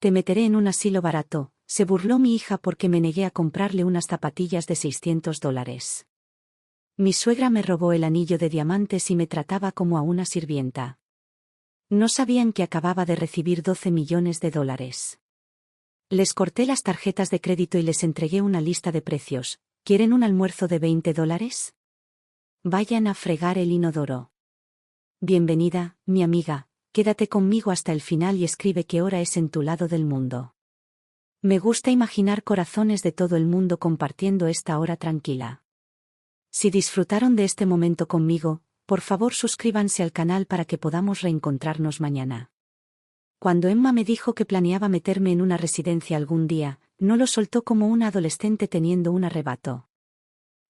Te meteré en un asilo barato, se burló mi hija porque me negué a comprarle unas zapatillas de $600. Mi suegra me robó el anillo de diamantes y me trataba como a una sirvienta. No sabían que acababa de recibir $12 millones. Les corté las tarjetas de crédito y les entregué una lista de precios. ¿Quieren un almuerzo de $20? Vayan a fregar el inodoro. Bienvenida, mi amiga, quédate conmigo hasta el final y escribe qué hora es en tu lado del mundo. Me gusta imaginar corazones de todo el mundo compartiendo esta hora tranquila. Si disfrutaron de este momento conmigo, por favor suscríbanse al canal para que podamos reencontrarnos mañana. Cuando Emma me dijo que planeaba meterme en una residencia algún día, no lo soltó como una adolescente teniendo un arrebato.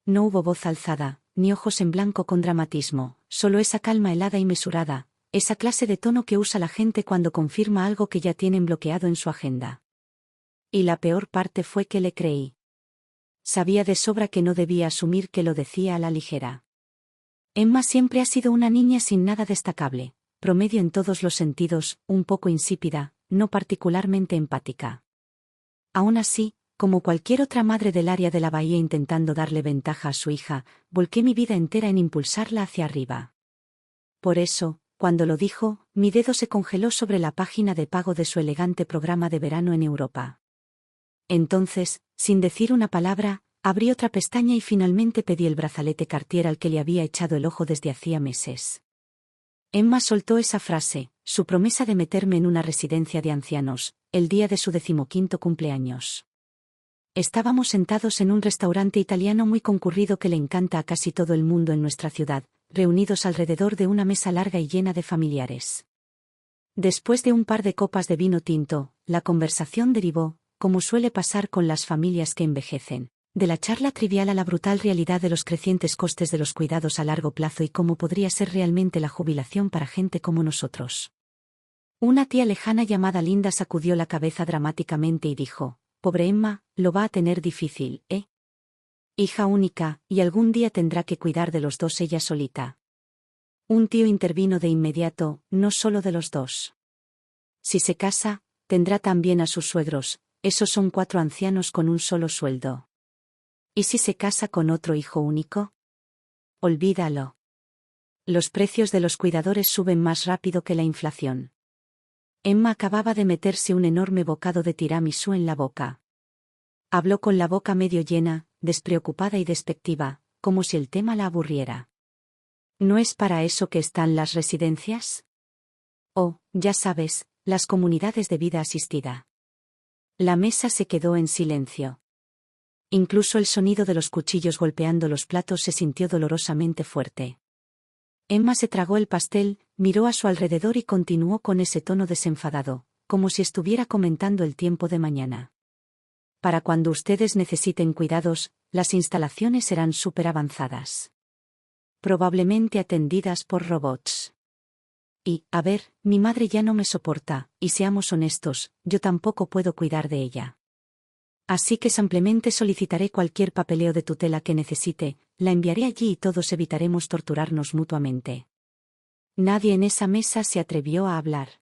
No hubo voz alzada, ni ojos en blanco con dramatismo, solo esa calma helada y mesurada, esa clase de tono que usa la gente cuando confirma algo que ya tienen bloqueado en su agenda. Y la peor parte fue que le creí. Sabía de sobra que no debía asumir que lo decía a la ligera. Emma siempre ha sido una niña sin nada destacable, promedio en todos los sentidos, un poco insípida, no particularmente empática. Aún así, como cualquier otra madre del área de la bahía intentando darle ventaja a su hija, volqué mi vida entera en impulsarla hacia arriba. Por eso, cuando lo dijo, mi dedo se congeló sobre la página de pago de su elegante programa de verano en Europa. Entonces, sin decir una palabra, abrí otra pestaña y finalmente pedí el brazalete Cartier al que le había echado el ojo desde hacía meses. Emma soltó esa frase, su promesa de meterme en una residencia de ancianos, el día de su 15º cumpleaños. Estábamos sentados en un restaurante italiano muy concurrido que le encanta a casi todo el mundo en nuestra ciudad, reunidos alrededor de una mesa larga y llena de familiares. Después de un par de copas de vino tinto, la conversación derivó, como suele pasar con las familias que envejecen, de la charla trivial a la brutal realidad de los crecientes costes de los cuidados a largo plazo y cómo podría ser realmente la jubilación para gente como nosotros. Una tía lejana llamada Linda sacudió la cabeza dramáticamente y dijo: «Pobre Emma, lo va a tener difícil, ¿eh? Hija única, y algún día tendrá que cuidar de los dos ella solita». Un tío intervino de inmediato: «No solo de los dos. Si se casa, tendrá también a sus suegros, esos son 4 ancianos con un solo sueldo. ¿Y si se casa con otro hijo único? Olvídalo. Los precios de los cuidadores suben más rápido que la inflación». Emma acababa de meterse un enorme bocado de tiramisú en la boca. Habló con la boca medio llena, despreocupada y despectiva, como si el tema la aburriera. ¿No es para eso que están las residencias? Oh, ya sabes, las comunidades de vida asistida. La mesa se quedó en silencio. Incluso el sonido de los cuchillos golpeando los platos se sintió dolorosamente fuerte. Emma se tragó el pastel, miró a su alrededor y continuó con ese tono desenfadado, como si estuviera comentando el tiempo de mañana. Para cuando ustedes necesiten cuidados, las instalaciones serán súper avanzadas. Probablemente atendidas por robots. Y, a ver, mi madre ya no me soporta, y seamos honestos, yo tampoco puedo cuidar de ella. Así que simplemente solicitaré cualquier papeleo de tutela que necesite, la enviaré allí y todos evitaremos torturarnos mutuamente. Nadie en esa mesa se atrevió a hablar.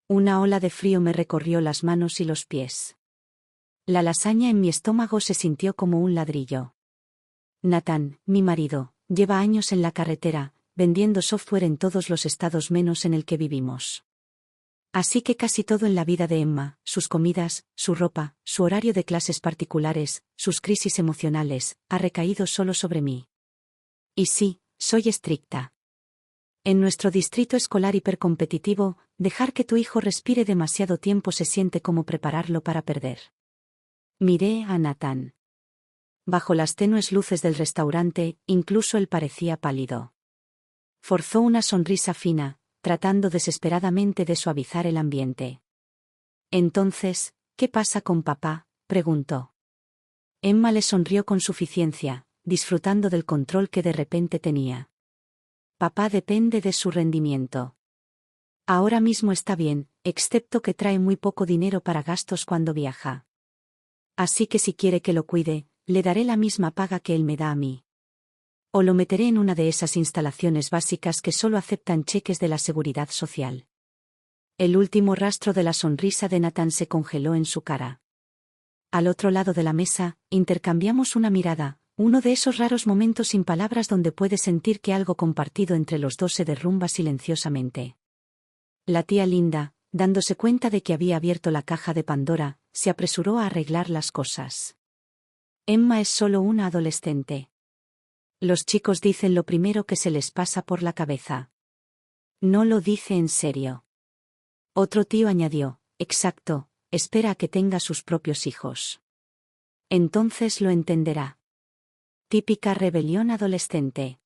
Una ola de frío me recorrió las manos y los pies. La lasaña en mi estómago se sintió como un ladrillo. Nathan, mi marido, lleva años en la carretera, vendiendo software en todos los estados menos en el que vivimos. Así que casi todo en la vida de Emma, sus comidas, su ropa, su horario de clases particulares, sus crisis emocionales, ha recaído solo sobre mí. Y sí, soy estricta. En nuestro distrito escolar hipercompetitivo, dejar que tu hijo respire demasiado tiempo se siente como prepararlo para perder. Miré a Nathan. Bajo las tenues luces del restaurante, incluso él parecía pálido. Forzó una sonrisa fina, tratando desesperadamente de suavizar el ambiente. Entonces, ¿qué pasa con papá?, preguntó. Emma le sonrió con suficiencia, disfrutando del control que de repente tenía. Papá depende de su rendimiento. Ahora mismo está bien, excepto que trae muy poco dinero para gastos cuando viaja. Así que si quiere que lo cuide, le daré la misma paga que él me da a mí. O lo meteré en una de esas instalaciones básicas que solo aceptan cheques de la seguridad social. El último rastro de la sonrisa de Nathan se congeló en su cara. Al otro lado de la mesa, intercambiamos una mirada, uno de esos raros momentos sin palabras donde puedes sentir que algo compartido entre los dos se derrumba silenciosamente. La tía Linda, dándose cuenta de que había abierto la caja de Pandora, se apresuró a arreglar las cosas. Emma es solo una adolescente. Los chicos dicen lo primero que se les pasa por la cabeza. No lo dice en serio. Otro tío añadió, exacto, espera a que tenga sus propios hijos. Entonces lo entenderá. Típica rebelión adolescente.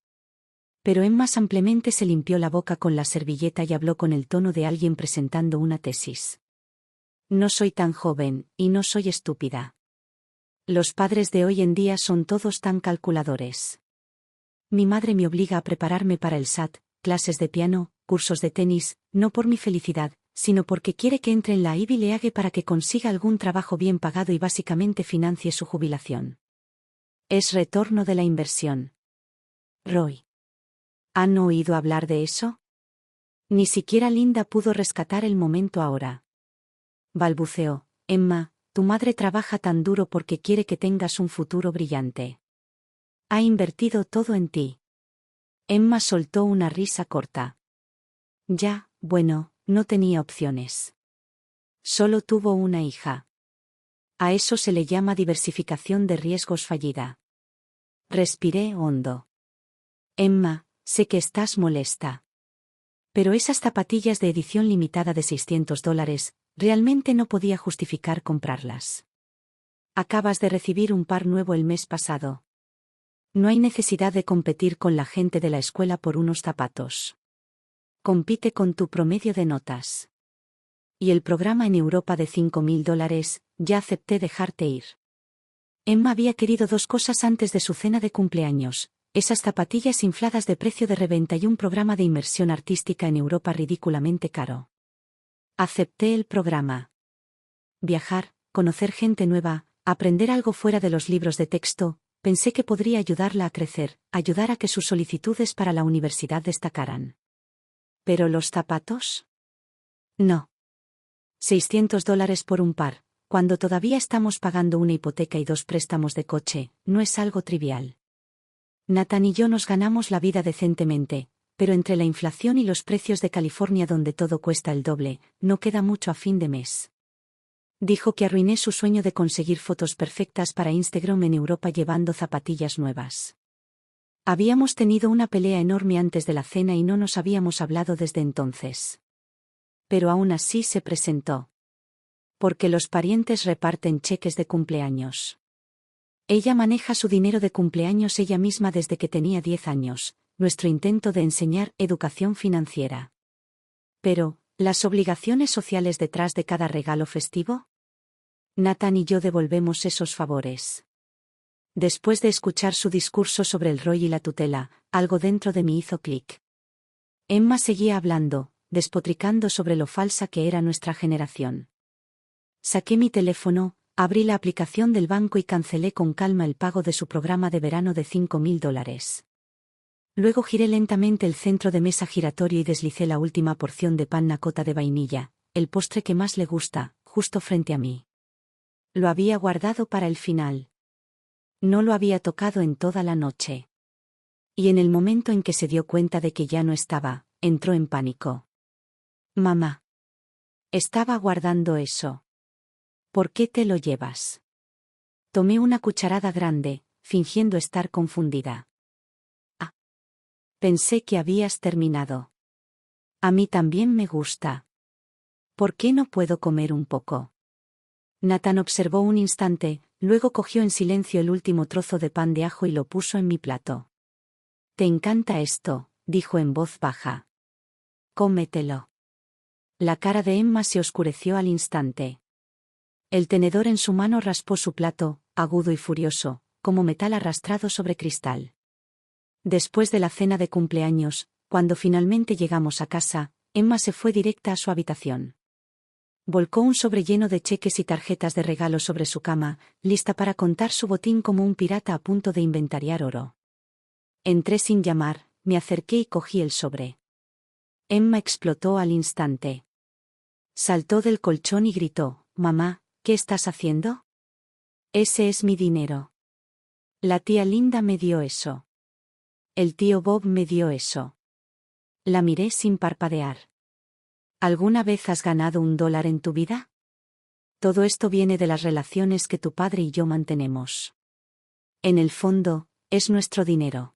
Pero Emma ampliamente se limpió la boca con la servilleta y habló con el tono de alguien presentando una tesis. No soy tan joven, y no soy estúpida. Los padres de hoy en día son todos tan calculadores. Mi madre me obliga a prepararme para el SAT, clases de piano, cursos de tenis, no por mi felicidad, sino porque quiere que entre en la Ivy League para que consiga algún trabajo bien pagado y básicamente financie su jubilación. Es retorno de la inversión. Roy. ¿Han oído hablar de eso? Ni siquiera Linda pudo rescatar el momento ahora. Balbuceó, Emma, tu madre trabaja tan duro porque quiere que tengas un futuro brillante. Ha invertido todo en ti. Emma soltó una risa corta. Ya, bueno, no tenía opciones. Solo tuvo una hija. A eso se le llama diversificación de riesgos fallida. Respiré hondo. Emma, sé que estás molesta. Pero esas zapatillas de edición limitada de $600, realmente no podía justificar comprarlas. Acabas de recibir un par nuevo el mes pasado. No hay necesidad de competir con la gente de la escuela por unos zapatos. Compite con tu promedio de notas. Y el programa en Europa de $5.000, ya acepté dejarte ir. Emma había querido dos cosas antes de su cena de cumpleaños, esas zapatillas infladas de precio de reventa y un programa de inmersión artística en Europa ridículamente caro. Acepté el programa. Viajar, conocer gente nueva, aprender algo fuera de los libros de texto, pensé que podría ayudarla a crecer, ayudar a que sus solicitudes para la universidad destacaran. ¿Pero los zapatos? No. $600 por un par, cuando todavía estamos pagando una hipoteca y 2 préstamos de coche, no es algo trivial. Nathan y yo nos ganamos la vida decentemente, pero entre la inflación y los precios de California donde todo cuesta el doble, no queda mucho a fin de mes. Dijo que arruiné su sueño de conseguir fotos perfectas para Instagram en Europa llevando zapatillas nuevas. Habíamos tenido una pelea enorme antes de la cena y no nos habíamos hablado desde entonces. Pero aún así se presentó. Porque los parientes reparten cheques de cumpleaños. Ella maneja su dinero de cumpleaños ella misma desde que tenía 10 años, nuestro intento de enseñar educación financiera. Pero, ¿las obligaciones sociales detrás de cada regalo festivo? Nathan y yo devolvemos esos favores. Después de escuchar su discurso sobre el ROI y la tutela, algo dentro de mí hizo clic. Emma seguía hablando, despotricando sobre lo falsa que era nuestra generación. Saqué mi teléfono, abrí la aplicación del banco y cancelé con calma el pago de su programa de verano de $5.000. Luego giré lentamente el centro de mesa giratorio y deslicé la última porción de panna cotta de vainilla, el postre que más le gusta, justo frente a mí. Lo había guardado para el final. No lo había tocado en toda la noche. Y en el momento en que se dio cuenta de que ya no estaba, entró en pánico. Mamá. Estaba guardando eso. ¿Por qué te lo llevas? Tomé una cucharada grande, fingiendo estar confundida. Ah. Pensé que habías terminado. A mí también me gusta. ¿Por qué no puedo comer un poco? Nathan observó un instante, luego cogió en silencio el último trozo de pan de ajo y lo puso en mi plato. «Te encanta esto», dijo en voz baja. «Cómetelo». La cara de Emma se oscureció al instante. El tenedor en su mano raspó su plato, agudo y furioso, como metal arrastrado sobre cristal. Después de la cena de cumpleaños, cuando finalmente llegamos a casa, Emma se fue directa a su habitación. Volcó un sobre lleno de cheques y tarjetas de regalo sobre su cama, lista para contar su botín como un pirata a punto de inventariar oro. Entré sin llamar, me acerqué y cogí el sobre. Emma explotó al instante. Saltó del colchón y gritó, «Mamá, ¿qué estás haciendo?» «Ese es mi dinero. La tía Linda me dio eso. El tío Bob me dio eso». La miré sin parpadear. ¿Alguna vez has ganado $1 en tu vida? Todo esto viene de las relaciones que tu padre y yo mantenemos. En el fondo, es nuestro dinero.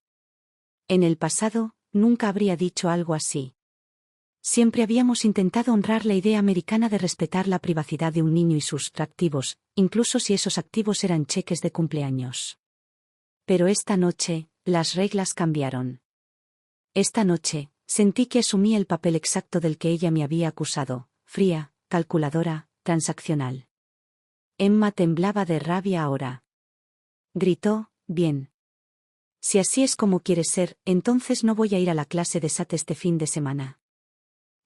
En el pasado, nunca habría dicho algo así. Siempre habíamos intentado honrar la idea americana de respetar la privacidad de un niño y sus activos, incluso si esos activos eran cheques de cumpleaños. Pero esta noche, las reglas cambiaron. Esta noche, sentí que asumía el papel exacto del que ella me había acusado, fría, calculadora, transaccional. Emma temblaba de rabia ahora. Gritó, «Bien. Si así es como quieres ser, entonces no voy a ir a la clase de SAT este fin de semana.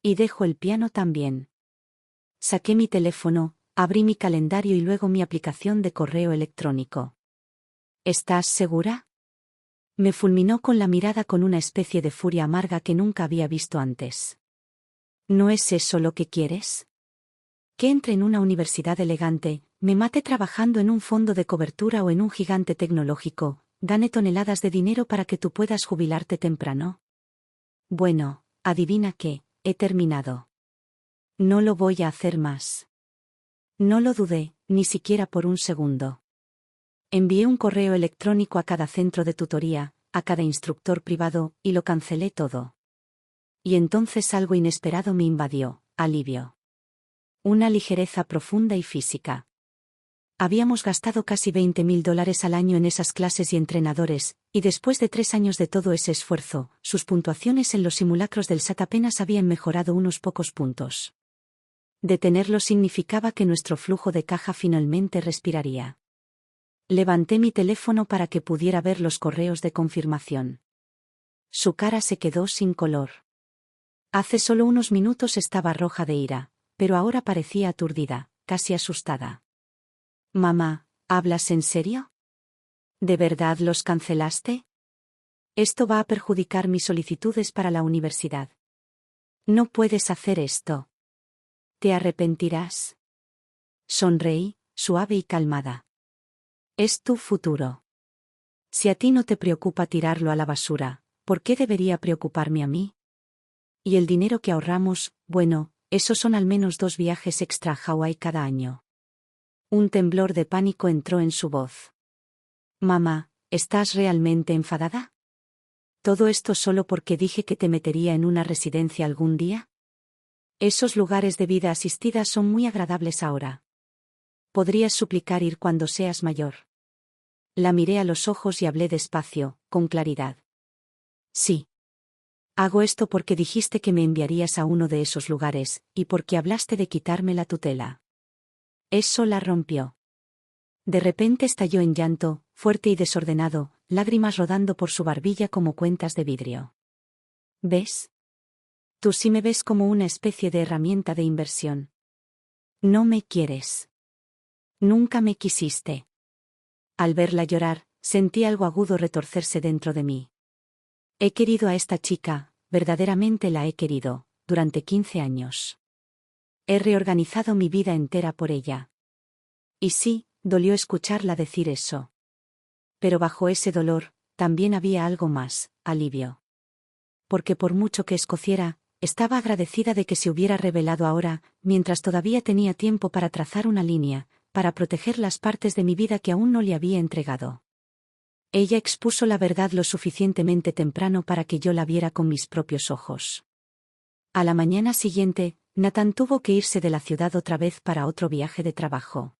Y dejo el piano también». Saqué mi teléfono, abrí mi calendario y luego mi aplicación de correo electrónico. «¿Estás segura?». Me fulminó con la mirada con una especie de furia amarga que nunca había visto antes. ¿No es eso lo que quieres? ¿Que entre en una universidad elegante, me mate trabajando en un fondo de cobertura o en un gigante tecnológico, gane toneladas de dinero para que tú puedas jubilarte temprano? Bueno, adivina qué, he terminado. No lo voy a hacer más. No lo dudé, ni siquiera por un segundo. Envié un correo electrónico a cada centro de tutoría, a cada instructor privado, y lo cancelé todo. Y entonces algo inesperado me invadió, alivio. Una ligereza profunda y física. Habíamos gastado casi $20.000 al año en esas clases y entrenadores, y después de 3 años de todo ese esfuerzo, sus puntuaciones en los simulacros del SAT apenas habían mejorado unos pocos puntos. Detenerlo significaba que nuestro flujo de caja finalmente respiraría. Levanté mi teléfono para que pudiera ver los correos de confirmación. Su cara se quedó sin color. Hace solo unos minutos estaba roja de ira, pero ahora parecía aturdida, casi asustada. «Mamá, ¿hablas en serio? ¿De verdad los cancelaste? Esto va a perjudicar mis solicitudes para la universidad. No puedes hacer esto. ¿Te arrepentirás?». Sonreí, suave y calmada. «Es tu futuro. Si a ti no te preocupa tirarlo a la basura, ¿por qué debería preocuparme a mí? Y el dinero que ahorramos, bueno, esos son al menos 2 viajes extra a Hawái cada año». Un temblor de pánico entró en su voz. «Mamá, ¿estás realmente enfadada? ¿Todo esto solo porque dije que te metería en una residencia algún día? Esos lugares de vida asistida son muy agradables ahora. Podrías suplicar ir cuando seas mayor». La miré a los ojos y hablé despacio, con claridad. «Sí. Hago esto porque dijiste que me enviarías a uno de esos lugares, y porque hablaste de quitarme la tutela». Eso la rompió. De repente estalló en llanto, fuerte y desordenado, lágrimas rodando por su barbilla como cuentas de vidrio. «¿Ves? Tú sí me ves como una especie de herramienta de inversión. No me quieres. Nunca me quisiste». Al verla llorar, sentí algo agudo retorcerse dentro de mí. He querido a esta chica, verdaderamente la he querido, durante 15 años. He reorganizado mi vida entera por ella. Y sí, dolió escucharla decir eso. Pero bajo ese dolor, también había algo más, alivio. Porque por mucho que escociera, estaba agradecida de que se hubiera revelado ahora, mientras todavía tenía tiempo para trazar una línea, para proteger las partes de mi vida que aún no le había entregado. Ella expuso la verdad lo suficientemente temprano para que yo la viera con mis propios ojos. A la mañana siguiente, Nathan tuvo que irse de la ciudad otra vez para otro viaje de trabajo.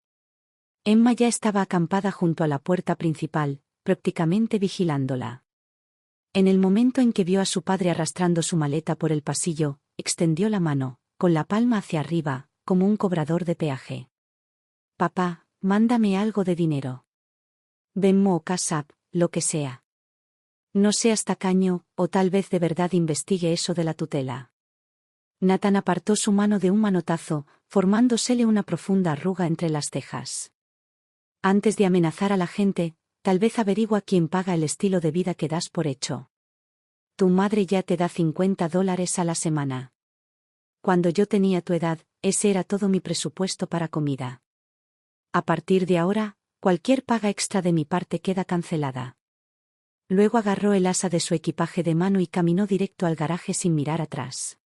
Emma ya estaba acampada junto a la puerta principal, prácticamente vigilándola. En el momento en que vio a su padre arrastrando su maleta por el pasillo, extendió la mano, con la palma hacia arriba, como un cobrador de peaje. «Papá, mándame algo de dinero. Venmo o Cash App, lo que sea. No seas tacaño, o tal vez de verdad investigue eso de la tutela». Nathan apartó su mano de un manotazo, formándosele una profunda arruga entre las cejas. «Antes de amenazar a la gente, tal vez averigua quién paga el estilo de vida que das por hecho. Tu madre ya te da $50 a la semana. Cuando yo tenía tu edad, ese era todo mi presupuesto para comida. A partir de ahora, cualquier paga extra de mi parte queda cancelada. Luego agarró el asa de su equipaje de mano y caminó directo al garaje sin mirar atrás.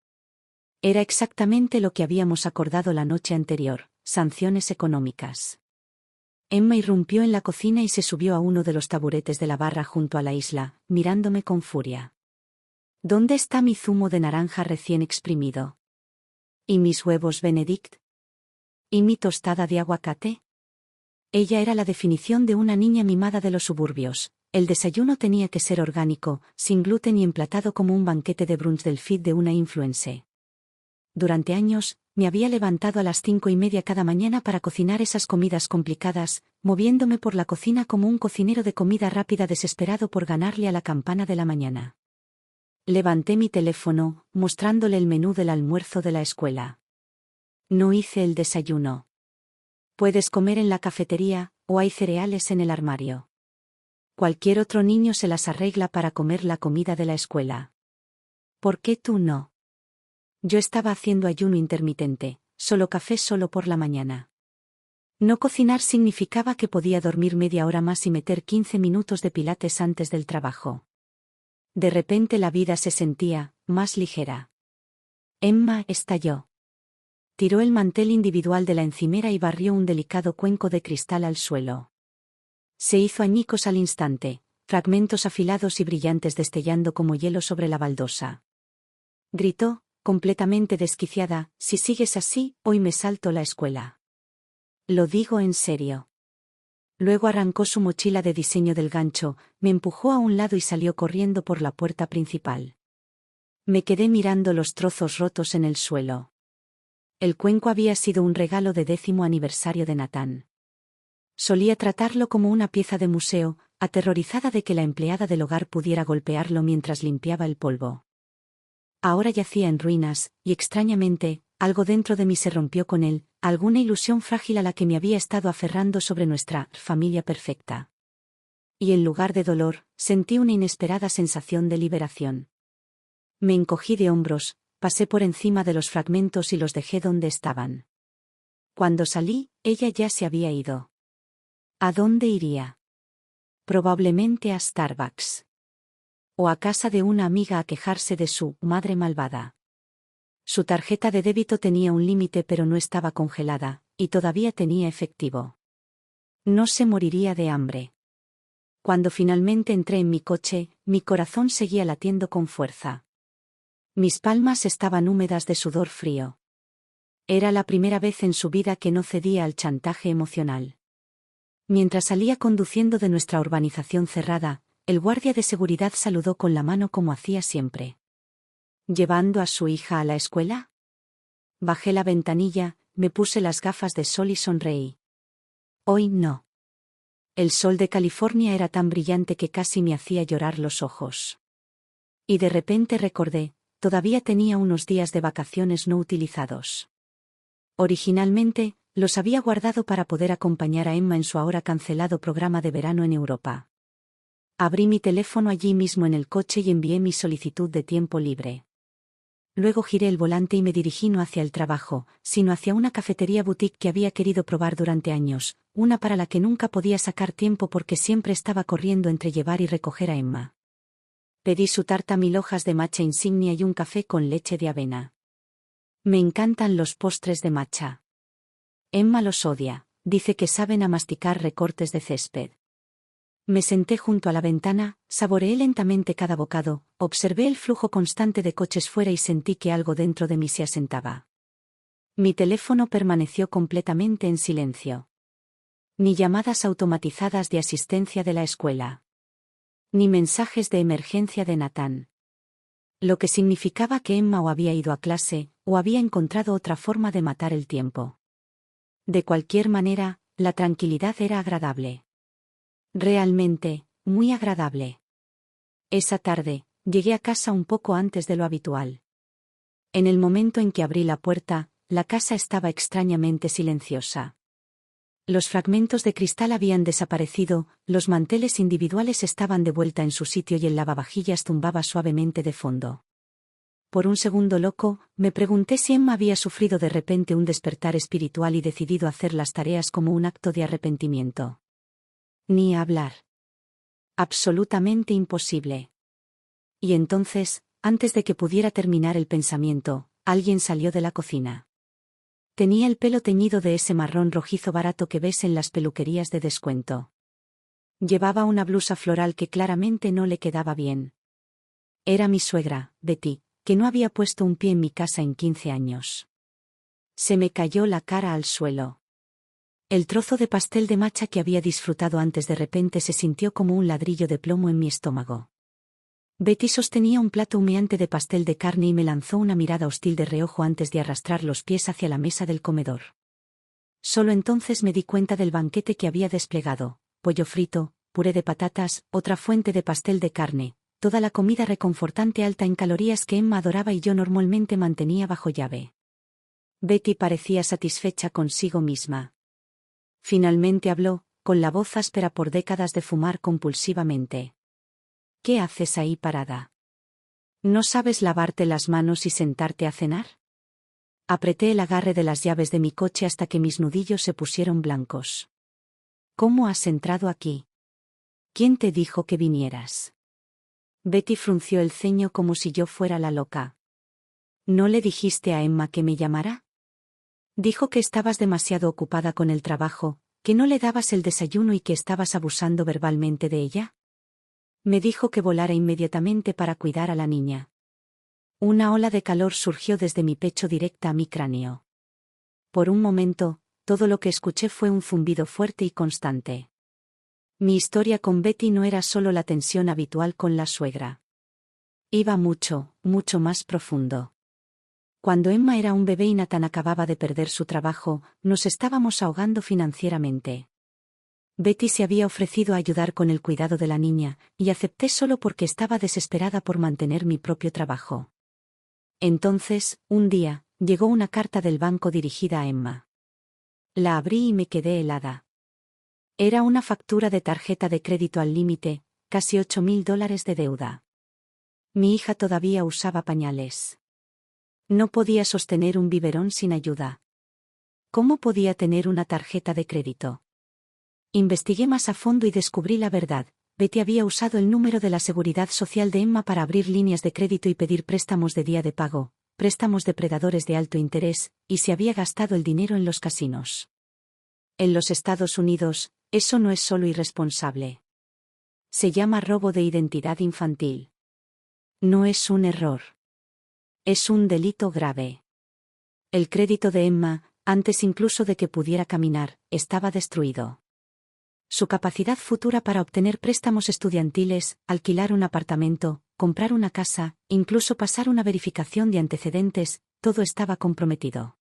Era exactamente lo que habíamos acordado la noche anterior, sanciones económicas. Emma irrumpió en la cocina y se subió a uno de los taburetes de la barra junto a la isla, mirándome con furia. ¿Dónde está mi zumo de naranja recién exprimido? ¿Y mis huevos Benedict? ¿Y mi tostada de aguacate? Ella era la definición de una niña mimada de los suburbios. El desayuno tenía que ser orgánico, sin gluten y emplatado como un banquete de brunch del feed de una influencer. Durante años, me había levantado a las 5:30 cada mañana para cocinar esas comidas complicadas, moviéndome por la cocina como un cocinero de comida rápida desesperado por ganarle a la campana de la mañana. Levanté mi teléfono, mostrándole el menú del almuerzo de la escuela. No hice el desayuno. Puedes comer en la cafetería, o hay cereales en el armario. Cualquier otro niño se las arregla para comer la comida de la escuela. ¿Por qué tú no? Yo estaba haciendo ayuno intermitente, solo café solo por la mañana. No cocinar significaba que podía dormir media hora más y meter 15 minutos de pilates antes del trabajo. De repente la vida se sentía más ligera. Emma estalló. Tiró el mantel individual de la encimera y barrió un delicado cuenco de cristal al suelo. Se hizo añicos al instante, fragmentos afilados y brillantes destellando como hielo sobre la baldosa. Gritó, completamente desquiciada, si sigues así, hoy me salto la escuela. Lo digo en serio. Luego arrancó su mochila de diseño del gancho, me empujó a un lado y salió corriendo por la puerta principal. Me quedé mirando los trozos rotos en el suelo. El cuenco había sido un regalo de 10º aniversario de Nathan. Solía tratarlo como una pieza de museo, aterrorizada de que la empleada del hogar pudiera golpearlo mientras limpiaba el polvo. Ahora yacía en ruinas, y extrañamente, algo dentro de mí se rompió con él, alguna ilusión frágil a la que me había estado aferrando sobre nuestra familia perfecta. Y en lugar de dolor, sentí una inesperada sensación de liberación. Me encogí de hombros, pasé por encima de los fragmentos y los dejé donde estaban. Cuando salí, ella ya se había ido. ¿A dónde iría? Probablemente a Starbucks. O a casa de una amiga a quejarse de su madre malvada. Su tarjeta de débito tenía un límite pero no estaba congelada, y todavía tenía efectivo. No se moriría de hambre. Cuando finalmente entré en mi coche, mi corazón seguía latiendo con fuerza. Mis palmas estaban húmedas de sudor frío. Era la primera vez en su vida que no cedía al chantaje emocional. Mientras salía conduciendo de nuestra urbanización cerrada, el guardia de seguridad saludó con la mano como hacía siempre. ¿Llevando a su hija a la escuela? Bajé la ventanilla, me puse las gafas de sol y sonreí. Hoy no. El sol de California era tan brillante que casi me hacía llorar los ojos. Y de repente recordé, todavía tenía unos días de vacaciones no utilizados. Originalmente, los había guardado para poder acompañar a Emma en su ahora cancelado programa de verano en Europa. Abrí mi teléfono allí mismo en el coche y envié mi solicitud de tiempo libre. Luego giré el volante y me dirigí no hacia el trabajo, sino hacia una cafetería boutique que había querido probar durante años, una para la que nunca podía sacar tiempo porque siempre estaba corriendo entre llevar y recoger a Emma. Pedí su tarta 1000 hojas de matcha insignia y un café con leche de avena. Me encantan los postres de matcha. Emma los odia, dice que saben a masticar recortes de césped. Me senté junto a la ventana, saboreé lentamente cada bocado, observé el flujo constante de coches fuera y sentí que algo dentro de mí se asentaba. Mi teléfono permaneció completamente en silencio. Ni llamadas automatizadas de asistencia de la escuela. Ni mensajes de emergencia de Nathan. Lo que significaba que Emma o había ido a clase, o había encontrado otra forma de matar el tiempo. De cualquier manera, la tranquilidad era agradable. Realmente, muy agradable. Esa tarde, llegué a casa un poco antes de lo habitual. En el momento en que abrí la puerta, la casa estaba extrañamente silenciosa. Los fragmentos de cristal habían desaparecido, los manteles individuales estaban de vuelta en su sitio y el lavavajillas zumbaba suavemente de fondo. Por un segundo loco, me pregunté si Emma había sufrido de repente un despertar espiritual y decidido hacer las tareas como un acto de arrepentimiento. Ni hablar. Absolutamente imposible. Y entonces, antes de que pudiera terminar el pensamiento, alguien salió de la cocina. Tenía el pelo teñido de ese marrón rojizo barato que ves en las peluquerías de descuento. Llevaba una blusa floral que claramente no le quedaba bien. Era mi suegra, Betty, que no había puesto un pie en mi casa en 15 años. Se me cayó la cara al suelo. El trozo de pastel de matcha que había disfrutado antes de repente se sintió como un ladrillo de plomo en mi estómago. Betty sostenía un plato humeante de pastel de carne y me lanzó una mirada hostil de reojo antes de arrastrar los pies hacia la mesa del comedor. Solo entonces me di cuenta del banquete que había desplegado: pollo frito, puré de patatas, otra fuente de pastel de carne, toda la comida reconfortante alta en calorías que Emma adoraba y yo normalmente mantenía bajo llave. Betty parecía satisfecha consigo misma. Finalmente habló, con la voz áspera por décadas de fumar compulsivamente. ¿Qué haces ahí parada? ¿No sabes lavarte las manos y sentarte a cenar? Apreté el agarre de las llaves de mi coche hasta que mis nudillos se pusieron blancos. ¿Cómo has entrado aquí? ¿Quién te dijo que vinieras? Betty frunció el ceño como si yo fuera la loca. ¿No le dijiste a Emma que me llamara? Dijo que estabas demasiado ocupada con el trabajo, que no le dabas el desayuno y que estabas abusando verbalmente de ella. Me dijo que volara inmediatamente para cuidar a la niña. Una ola de calor surgió desde mi pecho directa a mi cráneo. Por un momento, todo lo que escuché fue un zumbido fuerte y constante. Mi historia con Betty no era solo la tensión habitual con la suegra. Iba mucho, mucho más profundo. Cuando Emma era un bebé y Nathan acababa de perder su trabajo, nos estábamos ahogando financieramente. Betty se había ofrecido a ayudar con el cuidado de la niña, y acepté solo porque estaba desesperada por mantener mi propio trabajo. Entonces, un día, llegó una carta del banco dirigida a Emma. La abrí y me quedé helada. Era una factura de tarjeta de crédito al límite, casi $8.000 de deuda. Mi hija todavía usaba pañales. No podía sostener un biberón sin ayuda. ¿Cómo podía tener una tarjeta de crédito? Investigué más a fondo y descubrí la verdad. Betty había usado el número de la seguridad social de Emma para abrir líneas de crédito y pedir préstamos de día de pago, préstamos depredadores de alto interés, y se había gastado el dinero en los casinos. En los Estados Unidos, eso no es solo irresponsable. Se llama robo de identidad infantil. No es un error. Es un delito grave. El crédito de Emma, antes incluso de que pudiera caminar, estaba destruido. Su capacidad futura para obtener préstamos estudiantiles, alquilar un apartamento, comprar una casa, incluso pasar una verificación de antecedentes, todo estaba comprometido.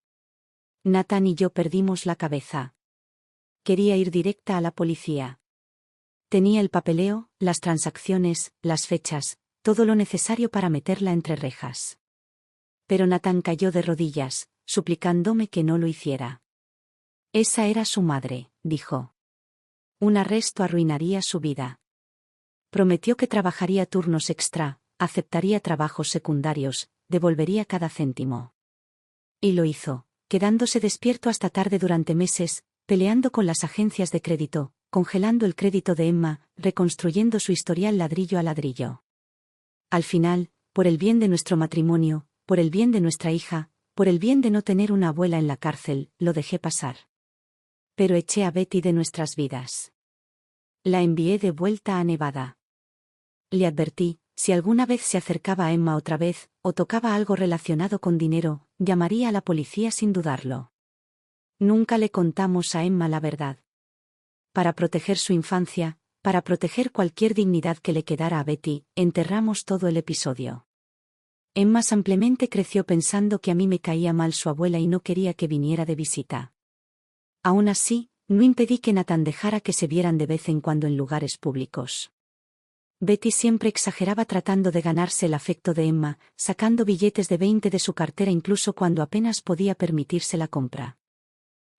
Nathan y yo perdimos la cabeza. Quería ir directa a la policía. Tenía el papeleo, las transacciones, las fechas, todo lo necesario para meterla entre rejas. Pero Nathan cayó de rodillas, suplicándome que no lo hiciera. Esa era su madre, dijo. Un arresto arruinaría su vida. Prometió que trabajaría turnos extra, aceptaría trabajos secundarios, devolvería cada céntimo. Y lo hizo, quedándose despierto hasta tarde durante meses, peleando con las agencias de crédito, congelando el crédito de Emma, reconstruyendo su historial ladrillo a ladrillo. Al final, por el bien de nuestro matrimonio, por el bien de nuestra hija, por el bien de no tener una abuela en la cárcel, lo dejé pasar. Pero eché a Betty de nuestras vidas. La envié de vuelta a Nevada. Le advertí, si alguna vez se acercaba a Emma otra vez, o tocaba algo relacionado con dinero, llamaría a la policía sin dudarlo. Nunca le contamos a Emma la verdad. Para proteger su infancia, para proteger cualquier dignidad que le quedara a Betty, enterramos todo el episodio. Emma simplemente creció pensando que a mí me caía mal su abuela y no quería que viniera de visita. Aún así, no impedí que Nathan dejara que se vieran de vez en cuando en lugares públicos. Betty siempre exageraba tratando de ganarse el afecto de Emma, sacando billetes de 20 de su cartera incluso cuando apenas podía permitirse la compra.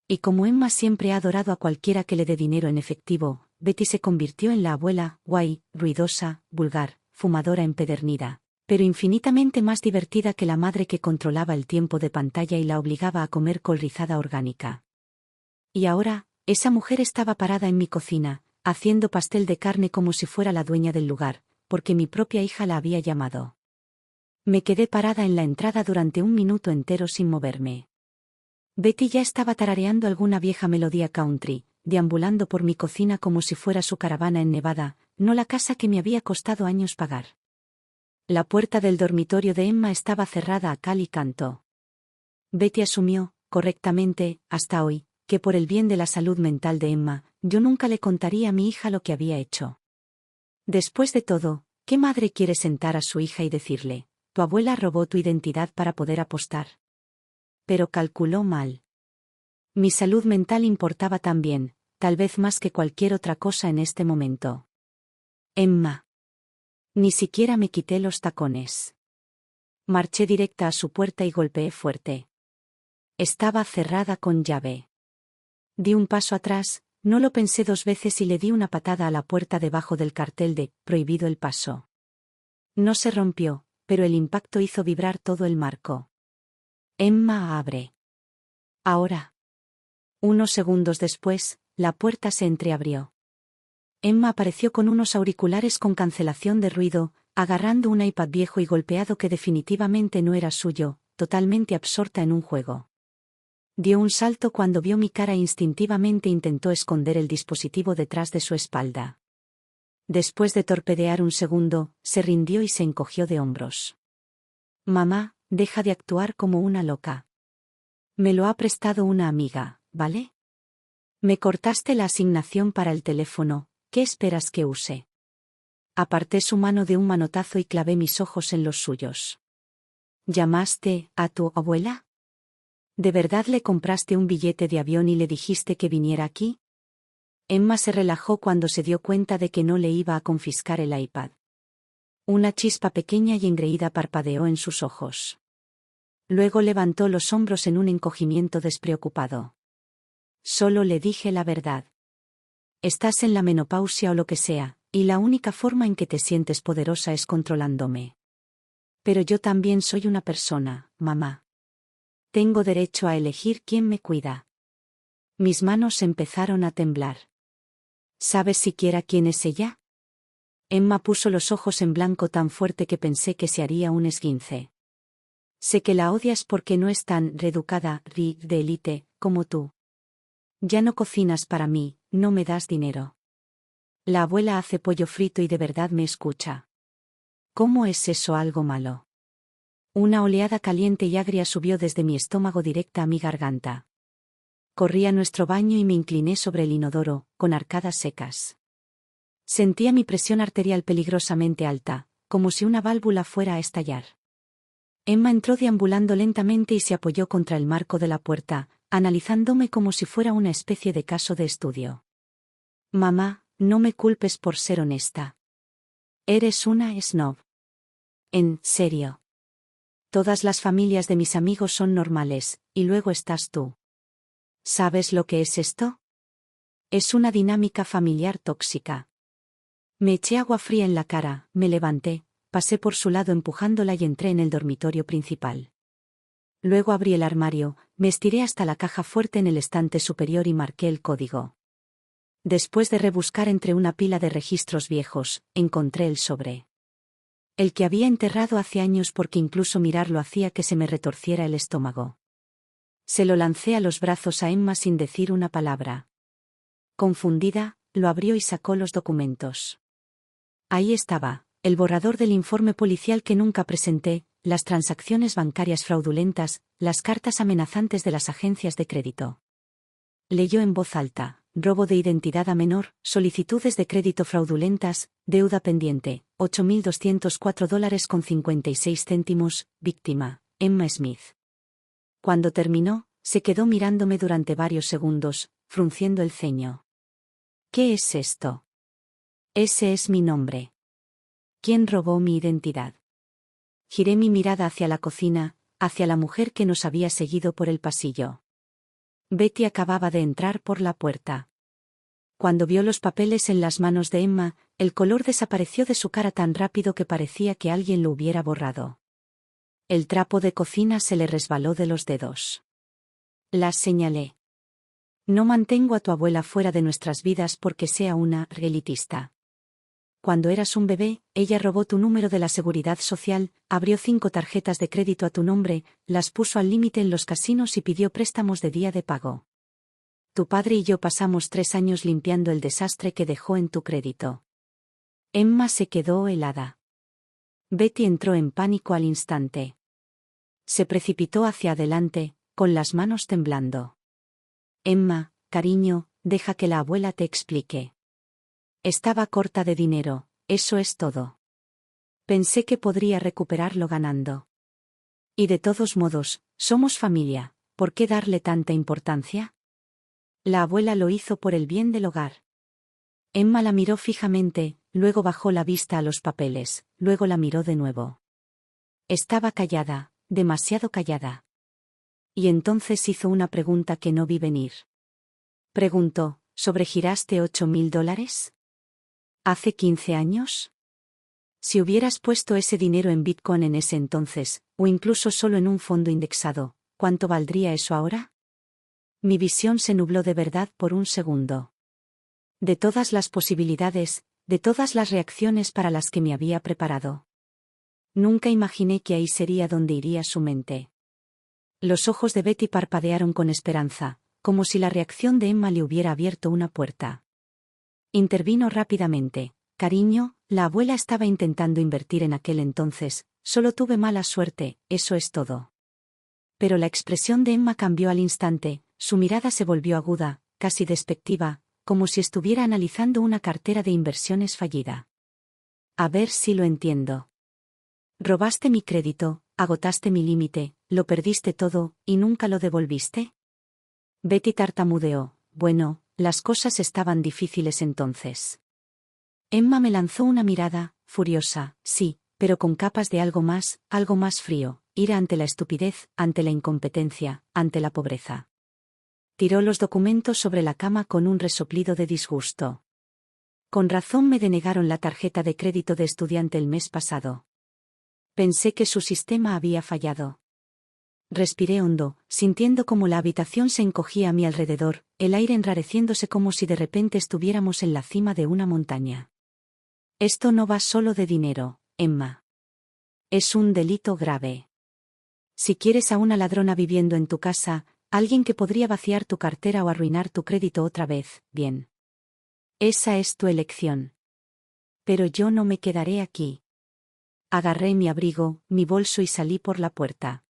Y como Emma siempre ha adorado a cualquiera que le dé dinero en efectivo, Betty se convirtió en la abuela, guay, ruidosa, vulgar, fumadora empedernida, pero infinitamente más divertida que la madre que controlaba el tiempo de pantalla y la obligaba a comer col rizada orgánica. Y ahora, esa mujer estaba parada en mi cocina, haciendo pastel de carne como si fuera la dueña del lugar, porque mi propia hija la había llamado. Me quedé parada en la entrada durante un minuto entero sin moverme. Betty ya estaba tarareando alguna vieja melodía country, deambulando por mi cocina como si fuera su caravana en Nevada, no la casa que me había costado años pagar. La puerta del dormitorio de Emma estaba cerrada a cal y canto. Betty asumió, correctamente, hasta hoy, que por el bien de la salud mental de Emma, yo nunca le contaría a mi hija lo que había hecho. Después de todo, ¿qué madre quiere sentar a su hija y decirle, tu abuela robó tu identidad para poder apostar? Pero calculó mal. Mi salud mental importaba también, tal vez más que cualquier otra cosa en este momento. Emma. Ni siquiera me quité los tacones. Marché directa a su puerta y golpeé fuerte. Estaba cerrada con llave. Di un paso atrás, no lo pensé 2 veces y le di una patada a la puerta debajo del cartel de «Prohibido el paso». No se rompió, pero el impacto hizo vibrar todo el marco. Emma abre. Ahora. Unos segundos después, la puerta se entreabrió. Emma apareció con unos auriculares con cancelación de ruido, agarrando un iPad viejo y golpeado que definitivamente no era suyo, totalmente absorta en un juego. Dio un salto cuando vio mi cara e instintivamente intentó esconder el dispositivo detrás de su espalda. Después de torpedear un segundo, se rindió y se encogió de hombros. Mamá, deja de actuar como una loca. Me lo ha prestado una amiga, ¿vale? Me cortaste la asignación para el teléfono, ¿qué esperas que use? Aparté su mano de un manotazo y clavé mis ojos en los suyos. ¿Llamaste a tu abuela? ¿De verdad le compraste un billete de avión y le dijiste que viniera aquí? Emma se relajó cuando se dio cuenta de que no le iba a confiscar el iPad. Una chispa pequeña y engreída parpadeó en sus ojos. Luego levantó los hombros en un encogimiento despreocupado. Solo le dije la verdad. Estás en la menopausia o lo que sea, y la única forma en que te sientes poderosa es controlándome. Pero yo también soy una persona, mamá. Tengo derecho a elegir quién me cuida. Mis manos empezaron a temblar. ¿Sabes siquiera quién es ella? Emma puso los ojos en blanco tan fuerte que pensé que se haría un esguince. Sé que la odias porque no es tan reeducada, de élite, como tú. Ya no cocinas para mí, no me das dinero. La abuela hace pollo frito y de verdad me escucha. ¿Cómo es eso algo malo? Una oleada caliente y agria subió desde mi estómago directa a mi garganta. Corrí a nuestro baño y me incliné sobre el inodoro, con arcadas secas. Sentía mi presión arterial peligrosamente alta, como si una válvula fuera a estallar. Emma entró deambulando lentamente y se apoyó contra el marco de la puerta, analizándome como si fuera una especie de caso de estudio. Mamá, no me culpes por ser honesta. Eres una snob. En serio. Todas las familias de mis amigos son normales, y luego estás tú. ¿Sabes lo que es esto? Es una dinámica familiar tóxica. Me eché agua fría en la cara, me levanté, pasé por su lado empujándola y entré en el dormitorio principal. Luego abrí el armario, me estiré hasta la caja fuerte en el estante superior y marqué el código. Después de rebuscar entre una pila de registros viejos, encontré el sobre. El que había enterrado hace años porque incluso mirarlo hacía que se me retorciera el estómago. Se lo lancé a los brazos a Emma sin decir una palabra. Confundida, lo abrió y sacó los documentos. Ahí estaba, el borrador del informe policial que nunca presenté, las transacciones bancarias fraudulentas, las cartas amenazantes de las agencias de crédito. Leyó en voz alta: robo de identidad a menor, solicitudes de crédito fraudulentas, deuda pendiente, $8.204.56, víctima, Emma Smith. Cuando terminó, se quedó mirándome durante varios segundos, frunciendo el ceño. ¿Qué es esto? Ese es mi nombre. ¿Quién robó mi identidad? Giré mi mirada hacia la cocina, hacia la mujer que nos había seguido por el pasillo. Betty acababa de entrar por la puerta. Cuando vio los papeles en las manos de Emma, el color desapareció de su cara tan rápido que parecía que alguien lo hubiera borrado. El trapo de cocina se le resbaló de los dedos. Las señalé. No mantengo a tu abuela fuera de nuestras vidas porque sea una elitista. Cuando eras un bebé, ella robó tu número de la seguridad social, abrió 5 tarjetas de crédito a tu nombre, las puso al límite en los casinos y pidió préstamos de día de pago. Tu padre y yo pasamos 3 años limpiando el desastre que dejó en tu crédito. Emma se quedó helada. Betty entró en pánico al instante. Se precipitó hacia adelante, con las manos temblando. Emma, cariño, deja que la abuela te explique. Estaba corta de dinero, eso es todo. Pensé que podría recuperarlo ganando. Y de todos modos, somos familia, ¿por qué darle tanta importancia? La abuela lo hizo por el bien del hogar. Emma la miró fijamente, luego bajó la vista a los papeles, luego la miró de nuevo. Estaba callada, demasiado callada. Y entonces hizo una pregunta que no vi venir. Preguntó, ¿sobregiraste $8.000? ¿Hace 15 años? Si hubieras puesto ese dinero en Bitcoin en ese entonces, o incluso solo en un fondo indexado, ¿cuánto valdría eso ahora? Mi visión se nubló de verdad por un segundo. De todas las posibilidades, de todas las reacciones para las que me había preparado. Nunca imaginé que ahí sería donde iría su mente. Los ojos de Betty parpadearon con esperanza, como si la reacción de Emma le hubiera abierto una puerta. Intervino rápidamente. Cariño, la abuela estaba intentando invertir en aquel entonces, solo tuve mala suerte, eso es todo. Pero la expresión de Emma cambió al instante, su mirada se volvió aguda, casi despectiva, como si estuviera analizando una cartera de inversiones fallida. A ver si lo entiendo. Robaste mi crédito, agotaste mi límite, lo perdiste todo, ¿y nunca lo devolviste? Betty tartamudeó, bueno, las cosas estaban difíciles entonces. Emma me lanzó una mirada, furiosa, sí, pero con capas de algo más frío, ira ante la estupidez, ante la incompetencia, ante la pobreza. Tiró los documentos sobre la cama con un resoplido de disgusto. Con razón me denegaron la tarjeta de crédito de estudiante el mes pasado. Pensé que su sistema había fallado. Respiré hondo, sintiendo como la habitación se encogía a mi alrededor, el aire enrareciéndose como si de repente estuviéramos en la cima de una montaña. Esto no va solo de dinero, Emma. Es un delito grave. Si quieres a una ladrona viviendo en tu casa, alguien que podría vaciar tu cartera o arruinar tu crédito otra vez, bien. Esa es tu elección. Pero yo no me quedaré aquí. Agarré mi abrigo, mi bolso y salí por la puerta.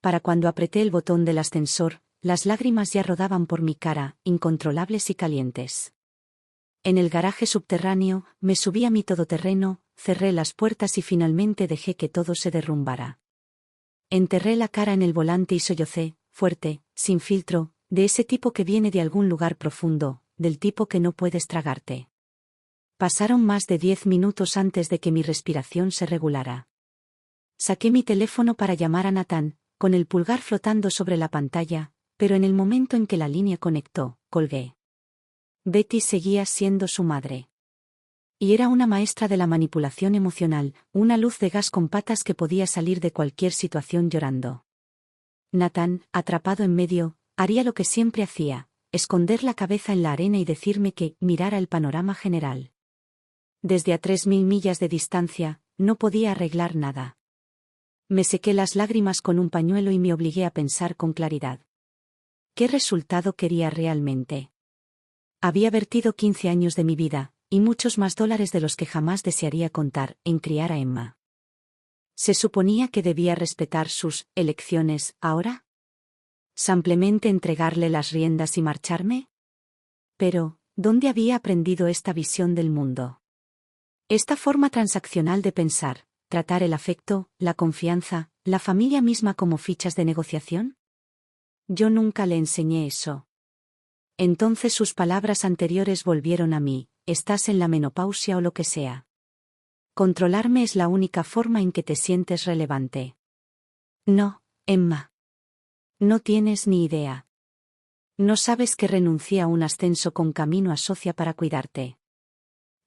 Para cuando apreté el botón del ascensor, las lágrimas ya rodaban por mi cara, incontrolables y calientes. En el garaje subterráneo, me subí a mi todoterreno, cerré las puertas y finalmente dejé que todo se derrumbara. Enterré la cara en el volante y sollocé, fuerte, sin filtro, de ese tipo que viene de algún lugar profundo, del tipo que no puedes tragarte. Pasaron más de 10 minutos antes de que mi respiración se regulara. Saqué mi teléfono para llamar a Nathan, con el pulgar flotando sobre la pantalla, pero en el momento en que la línea conectó, colgué. Betty seguía siendo su madre. Y era una maestra de la manipulación emocional, una luz de gas con patas que podía salir de cualquier situación llorando. Nathan, atrapado en medio, haría lo que siempre hacía, esconder la cabeza en la arena y decirme que mirara el panorama general. Desde a 3.000 millas de distancia, no podía arreglar nada. Me sequé las lágrimas con un pañuelo y me obligué a pensar con claridad. ¿Qué resultado quería realmente? Había vertido 15 años de mi vida, y muchos más dólares de los que jamás desearía contar, en criar a Emma. ¿Se suponía que debía respetar sus elecciones ahora? ¿Simplemente entregarle las riendas y marcharme? Pero, ¿dónde había aprendido esta visión del mundo? Esta forma transaccional de pensar, tratar el afecto, la confianza, la familia misma como fichas de negociación. Yo nunca le enseñé eso. Entonces sus palabras anteriores volvieron a mí, estás en la menopausia o lo que sea. Controlarme es la única forma en que te sientes relevante. No, Emma. No tienes ni idea. No sabes que renuncié a un ascenso con camino a socia para cuidarte.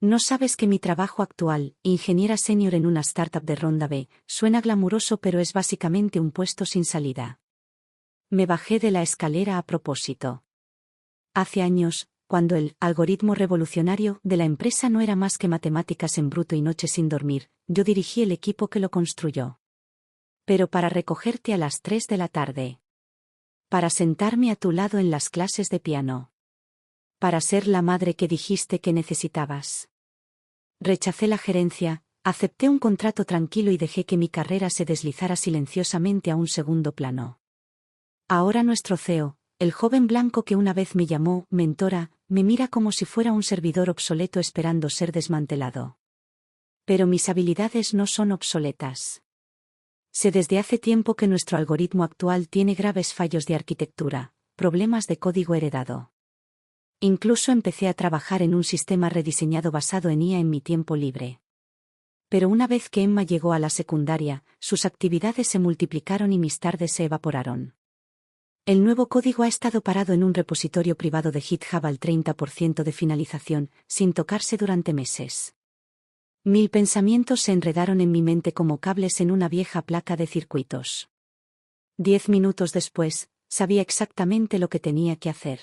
No sabes que mi trabajo actual, ingeniera senior en una startup de ronda B, suena glamuroso pero es básicamente un puesto sin salida. Me bajé de la escalera a propósito. Hace años, cuando el algoritmo revolucionario de la empresa no era más que matemáticas en bruto y noches sin dormir, yo dirigí el equipo que lo construyó. Pero para recogerte a las 3 de la tarde. Para sentarme a tu lado en las clases de piano. Para ser la madre que dijiste que necesitabas. Rechacé la gerencia, acepté un contrato tranquilo y dejé que mi carrera se deslizara silenciosamente a un segundo plano. Ahora nuestro CEO, el joven blanco que una vez me llamó mentora, me mira como si fuera un servidor obsoleto esperando ser desmantelado. Pero mis habilidades no son obsoletas. Sé desde hace tiempo que nuestro algoritmo actual tiene graves fallos de arquitectura, problemas de código heredado. Incluso empecé a trabajar en un sistema rediseñado basado en IA en mi tiempo libre. Pero una vez que Emma llegó a la secundaria, sus actividades se multiplicaron y mis tardes se evaporaron. El nuevo código ha estado parado en un repositorio privado de GitHub al 30% de finalización, sin tocarse durante meses. 1000 pensamientos se enredaron en mi mente como cables en una vieja placa de circuitos. 10 minutos después, sabía exactamente lo que tenía que hacer.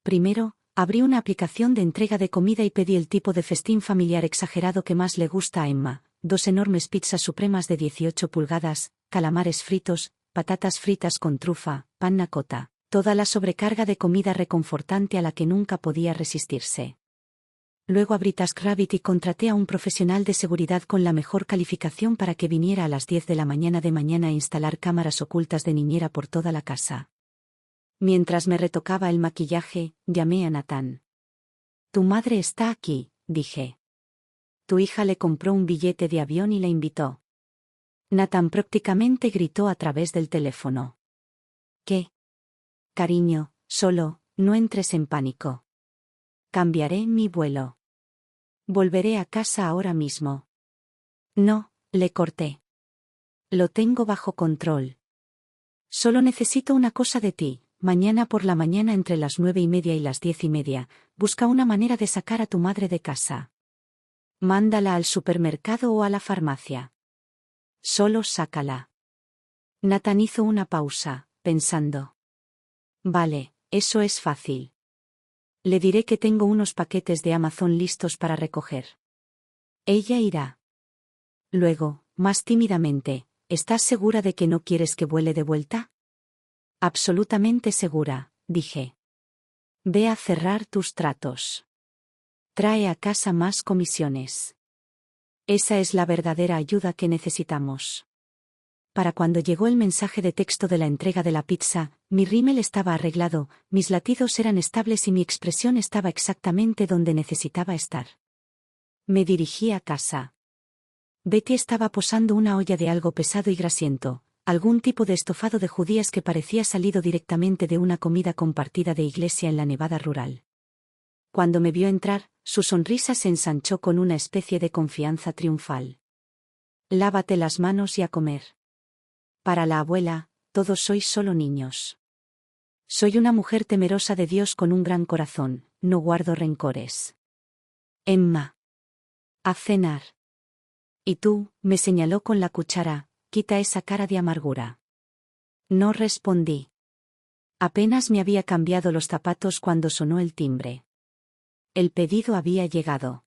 Primero, abrí una aplicación de entrega de comida y pedí el tipo de festín familiar exagerado que más le gusta a Emma: 2 enormes pizzas supremas de 18 pulgadas, calamares fritos, patatas fritas con trufa, panna cotta, toda la sobrecarga de comida reconfortante a la que nunca podía resistirse. Luego abrí TaskRabbit y contraté a un profesional de seguridad con la mejor calificación para que viniera a las 10 de la mañana a instalar cámaras ocultas de niñera por toda la casa. Mientras me retocaba el maquillaje, llamé a Nathan. Tu madre está aquí, dije. Tu hija le compró un billete de avión y la invitó. Nathan prácticamente gritó a través del teléfono. ¿Qué? Cariño, solo, no entres en pánico. Cambiaré mi vuelo. Volveré a casa ahora mismo. No, le corté. Lo tengo bajo control. Solo necesito una cosa de ti. Mañana por la mañana entre las 9:30 y las 10:30, busca una manera de sacar a tu madre de casa. Mándala al supermercado o a la farmacia. Solo sácala. Nathan hizo una pausa, pensando. Vale, eso es fácil. Le diré que tengo unos paquetes de Amazon listos para recoger. Ella irá. Luego, más tímidamente, ¿estás segura de que no quieres que vuele de vuelta? Absolutamente segura, dije. Ve a cerrar tus tratos. Trae a casa más comisiones. Esa es la verdadera ayuda que necesitamos. Para cuando llegó el mensaje de texto de la entrega de la pizza, mi rímel estaba arreglado, mis latidos eran estables y mi expresión estaba exactamente donde necesitaba estar. Me dirigí a casa. Betty estaba posando una olla de algo pesado y grasiento, algún tipo de estofado de judías que parecía salido directamente de una comida compartida de iglesia en la Nevada rural. Cuando me vio entrar, su sonrisa se ensanchó con una especie de confianza triunfal. Lávate las manos y a comer. Para la abuela, todos sois solo niños. Soy una mujer temerosa de Dios con un gran corazón, no guardo rencores. Emma. A cenar. Y tú, me señaló con la cuchara, quita esa cara de amargura. No respondí. Apenas me había cambiado los zapatos cuando sonó el timbre. El pedido había llegado.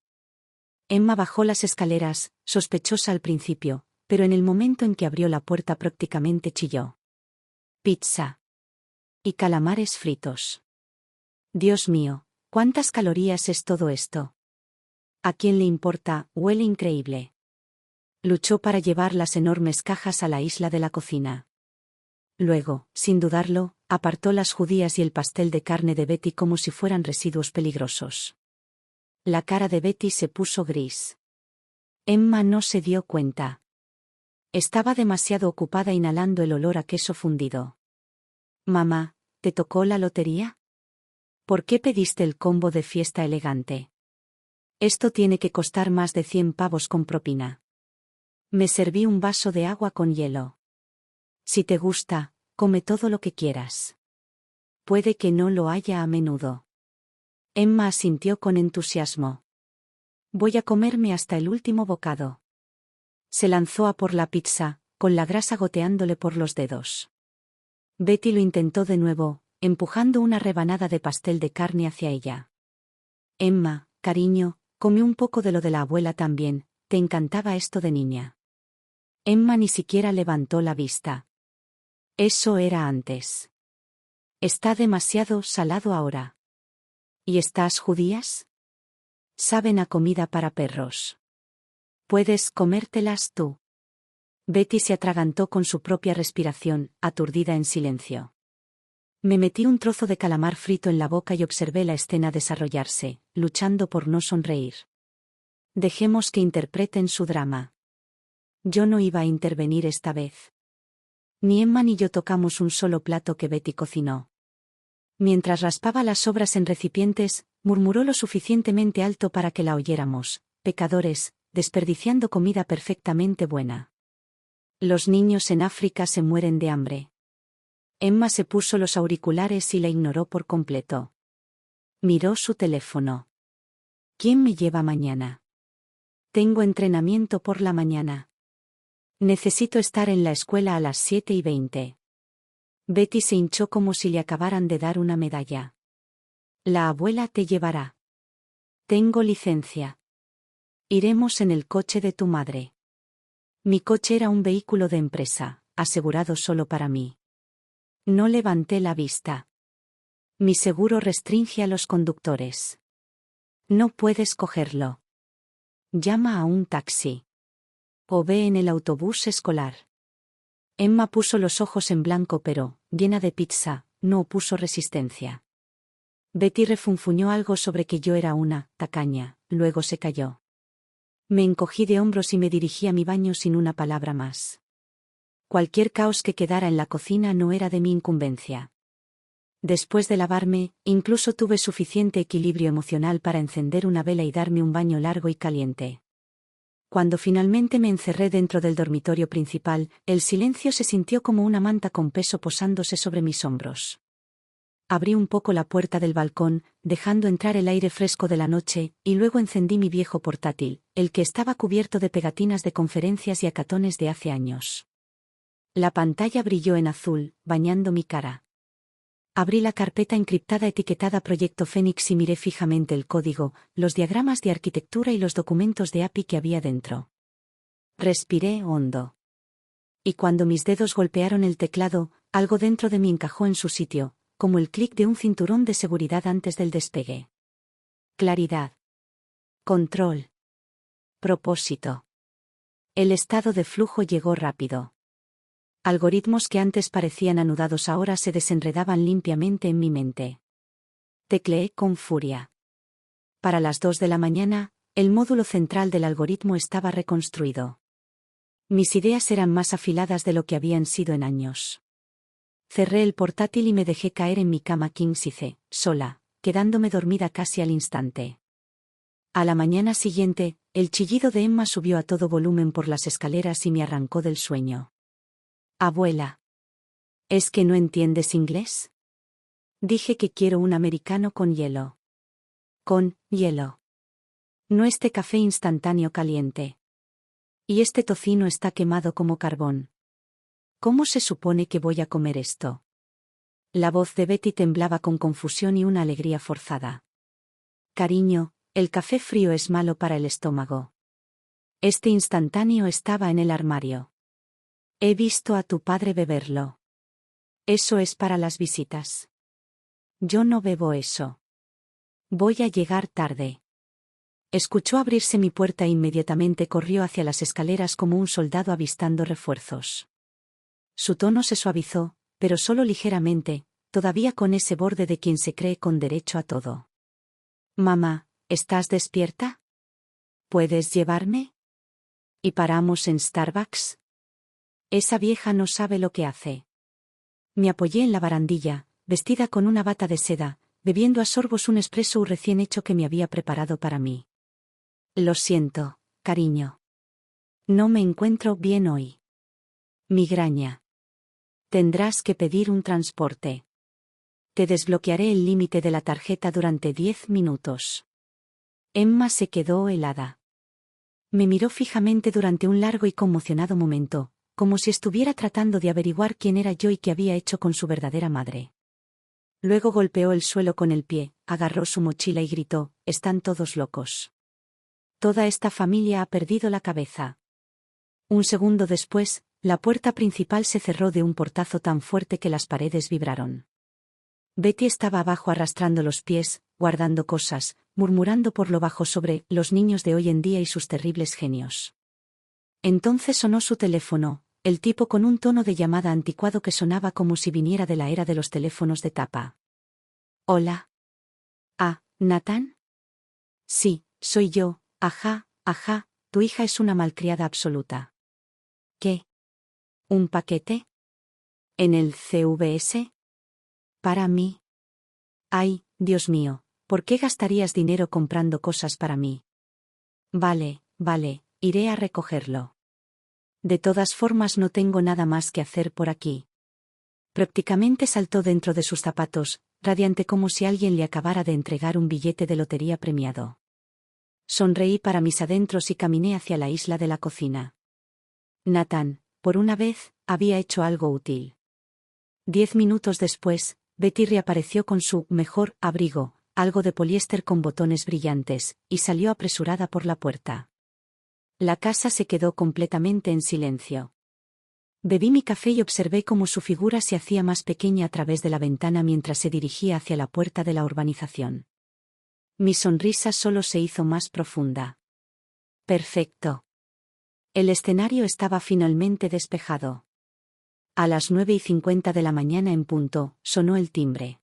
Emma bajó las escaleras, sospechosa al principio, pero en el momento en que abrió la puerta prácticamente chilló. Pizza. Y calamares fritos. Dios mío, ¿cuántas calorías es todo esto? ¿A quién le importa? Huele increíble. Luchó para llevar las enormes cajas a la isla de la cocina. Luego, sin dudarlo, apartó las judías y el pastel de carne de Betty como si fueran residuos peligrosos. La cara de Betty se puso gris. Emma no se dio cuenta. Estaba demasiado ocupada inhalando el olor a queso fundido. Mamá, ¿te tocó la lotería? ¿Por qué pediste el combo de fiesta elegante? Esto tiene que costar más de 100 pavos con propina. Me serví un vaso de agua con hielo. Si te gusta, come todo lo que quieras. Puede que no lo haya a menudo. Emma asintió con entusiasmo. Voy a comerme hasta el último bocado. Se lanzó a por la pizza, con la grasa goteándole por los dedos. Betty lo intentó de nuevo, empujando una rebanada de pastel de carne hacia ella. Emma, cariño, come un poco de lo de la abuela también, te encantaba esto de niña. Emma ni siquiera levantó la vista. Eso era antes. Está demasiado salado ahora. ¿Y estas judías? Saben a comida para perros. Puedes comértelas tú. Betty se atragantó con su propia respiración, aturdida en silencio. Me metí un trozo de calamar frito en la boca y observé la escena desarrollarse, luchando por no sonreír. Dejemos que interpreten su drama. Yo no iba a intervenir esta vez. Ni Emma ni yo tocamos un solo plato que Betty cocinó. Mientras raspaba las sobras en recipientes, murmuró lo suficientemente alto para que la oyéramos: pecadores, desperdiciando comida perfectamente buena. Los niños en África se mueren de hambre. Emma se puso los auriculares y la ignoró por completo. Miró su teléfono. ¿Quién me lleva mañana? Tengo entrenamiento por la mañana. Necesito estar en la escuela a las 7:20. Betty se hinchó como si le acabaran de dar una medalla. La abuela te llevará. Tengo licencia. Iremos en el coche de tu madre. Mi coche era un vehículo de empresa, asegurado solo para mí. No levanté la vista. Mi seguro restringe a los conductores. No puedes cogerlo. Llama a un taxi. O ve en el autobús escolar. Emma puso los ojos en blanco pero, llena de pizza, no opuso resistencia. Betty refunfuñó algo sobre que yo era una tacaña, luego se calló. Me encogí de hombros y me dirigí a mi baño sin una palabra más. Cualquier caos que quedara en la cocina no era de mi incumbencia. Después de lavarme, incluso tuve suficiente equilibrio emocional para encender una vela y darme un baño largo y caliente. Cuando finalmente me encerré dentro del dormitorio principal, el silencio se sintió como una manta con peso posándose sobre mis hombros. Abrí un poco la puerta del balcón, dejando entrar el aire fresco de la noche, y luego encendí mi viejo portátil, el que estaba cubierto de pegatinas de conferencias y acatones de hace años. La pantalla brilló en azul, bañando mi cara. Abrí la carpeta encriptada etiquetada Proyecto Fénix y miré fijamente el código, los diagramas de arquitectura y los documentos de API que había dentro. Respiré hondo. Y cuando mis dedos golpearon el teclado, algo dentro de mí encajó en su sitio, como el clic de un cinturón de seguridad antes del despegue. Claridad. Control. Propósito. El estado de flujo llegó rápido. Algoritmos que antes parecían anudados ahora se desenredaban limpiamente en mi mente. Tecleé con furia. Para las 2 de la mañana, el módulo central del algoritmo estaba reconstruido. Mis ideas eran más afiladas de lo que habían sido en años. Cerré el portátil y me dejé caer en mi cama king size, sola, quedándome dormida casi al instante. A la mañana siguiente, el chillido de Emma subió a todo volumen por las escaleras y me arrancó del sueño. Abuela. ¿Es que no entiendes inglés? Dije que quiero un americano con hielo. Con hielo. No este café instantáneo caliente. Y este tocino está quemado como carbón. ¿Cómo se supone que voy a comer esto? La voz de Betty temblaba con confusión y una alegría forzada. Cariño, el café frío es malo para el estómago. Este instantáneo estaba en el armario. He visto a tu padre beberlo. Eso es para las visitas. Yo no bebo eso. Voy a llegar tarde. Escuchó abrirse mi puerta e inmediatamente corrió hacia las escaleras como un soldado avistando refuerzos. Su tono se suavizó, pero solo ligeramente, todavía con ese borde de quien se cree con derecho a todo. Mamá, ¿estás despierta? ¿Puedes llevarme? ¿Y paramos en Starbucks? Esa vieja no sabe lo que hace. Me apoyé en la barandilla, vestida con una bata de seda, bebiendo a sorbos un espresso recién hecho que me había preparado para mí. Lo siento, cariño. No me encuentro bien hoy. Migraña. Tendrás que pedir un transporte. Te desbloquearé el límite de la tarjeta durante 10 minutos. Emma se quedó helada. Me miró fijamente durante un largo y conmocionado momento, como si estuviera tratando de averiguar quién era yo y qué había hecho con su verdadera madre. Luego golpeó el suelo con el pie, agarró su mochila y gritó: «Están todos locos. Toda esta familia ha perdido la cabeza». Un segundo después, la puerta principal se cerró de un portazo tan fuerte que las paredes vibraron. Betty estaba abajo arrastrando los pies, guardando cosas, murmurando por lo bajo sobre los niños de hoy en día y sus terribles genios. Entonces sonó su teléfono, el tipo con un tono de llamada anticuado que sonaba como si viniera de la era de los teléfonos de tapa. «Hola». «Ah, ¿Nathan?» «Sí, soy yo, ajá, tu hija es una malcriada absoluta». «¿Qué? ¿Un paquete? ¿En el CVS? ¿Para mí?» «Ay, Dios mío, ¿por qué gastarías dinero comprando cosas para mí?» Vale, iré a recogerlo. De todas formas no tengo nada más que hacer por aquí». Prácticamente saltó dentro de sus zapatos, radiante como si alguien le acabara de entregar un billete de lotería premiado. Sonreí para mis adentros y caminé hacia la isla de la cocina. Nathan, por una vez, había hecho algo útil. 10 minutos después, Betty reapareció con su mejor abrigo, algo de poliéster con botones brillantes, y salió apresurada por la puerta. La casa se quedó completamente en silencio. Bebí mi café y observé cómo su figura se hacía más pequeña a través de la ventana mientras se dirigía hacia la puerta de la urbanización. Mi sonrisa solo se hizo más profunda. Perfecto. El escenario estaba finalmente despejado. A las 9:50 de la mañana en punto, sonó el timbre.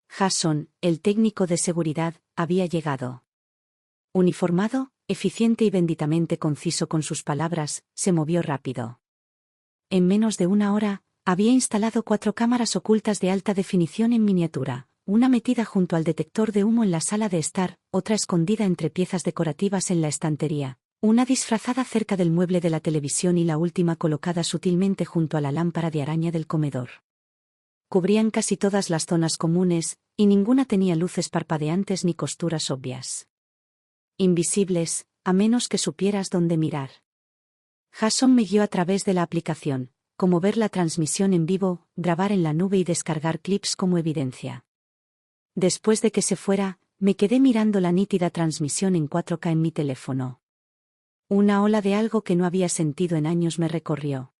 Jason, el técnico de seguridad, había llegado. Uniformado, eficiente y benditamente conciso con sus palabras, se movió rápido. En menos de una hora, había instalado 4 cámaras ocultas de alta definición en miniatura, una metida junto al detector de humo en la sala de estar, otra escondida entre piezas decorativas en la estantería, una disfrazada cerca del mueble de la televisión y la última colocada sutilmente junto a la lámpara de araña del comedor. Cubrían casi todas las zonas comunes, y ninguna tenía luces parpadeantes ni costuras obvias. Invisibles, a menos que supieras dónde mirar. Jason me guió a través de la aplicación, como ver la transmisión en vivo, grabar en la nube y descargar clips como evidencia. Después de que se fuera, me quedé mirando la nítida transmisión en 4K en mi teléfono. Una ola de algo que no había sentido en años me recorrió.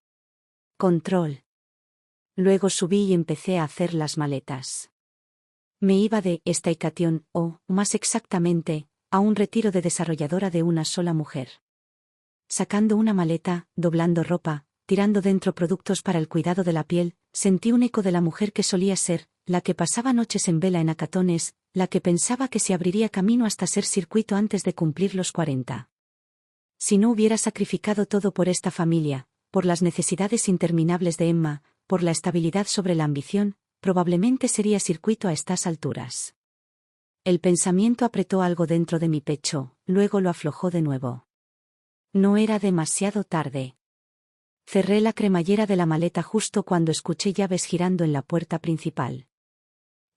Control. Luego subí y empecé a hacer las maletas. Me iba de Staycation, o, más exactamente, a un retiro de desarrolladora de una sola mujer. Sacando una maleta, doblando ropa, tirando dentro productos para el cuidado de la piel, sentí un eco de la mujer que solía ser, la que pasaba noches en vela en Acatones, la que pensaba que se abriría camino hasta ser circuito antes de cumplir los 40. Si no hubiera sacrificado todo por esta familia, por las necesidades interminables de Emma, por la estabilidad sobre la ambición, probablemente sería circuito a estas alturas. El pensamiento apretó algo dentro de mi pecho, luego lo aflojó de nuevo. No era demasiado tarde. Cerré la cremallera de la maleta justo cuando escuché llaves girando en la puerta principal.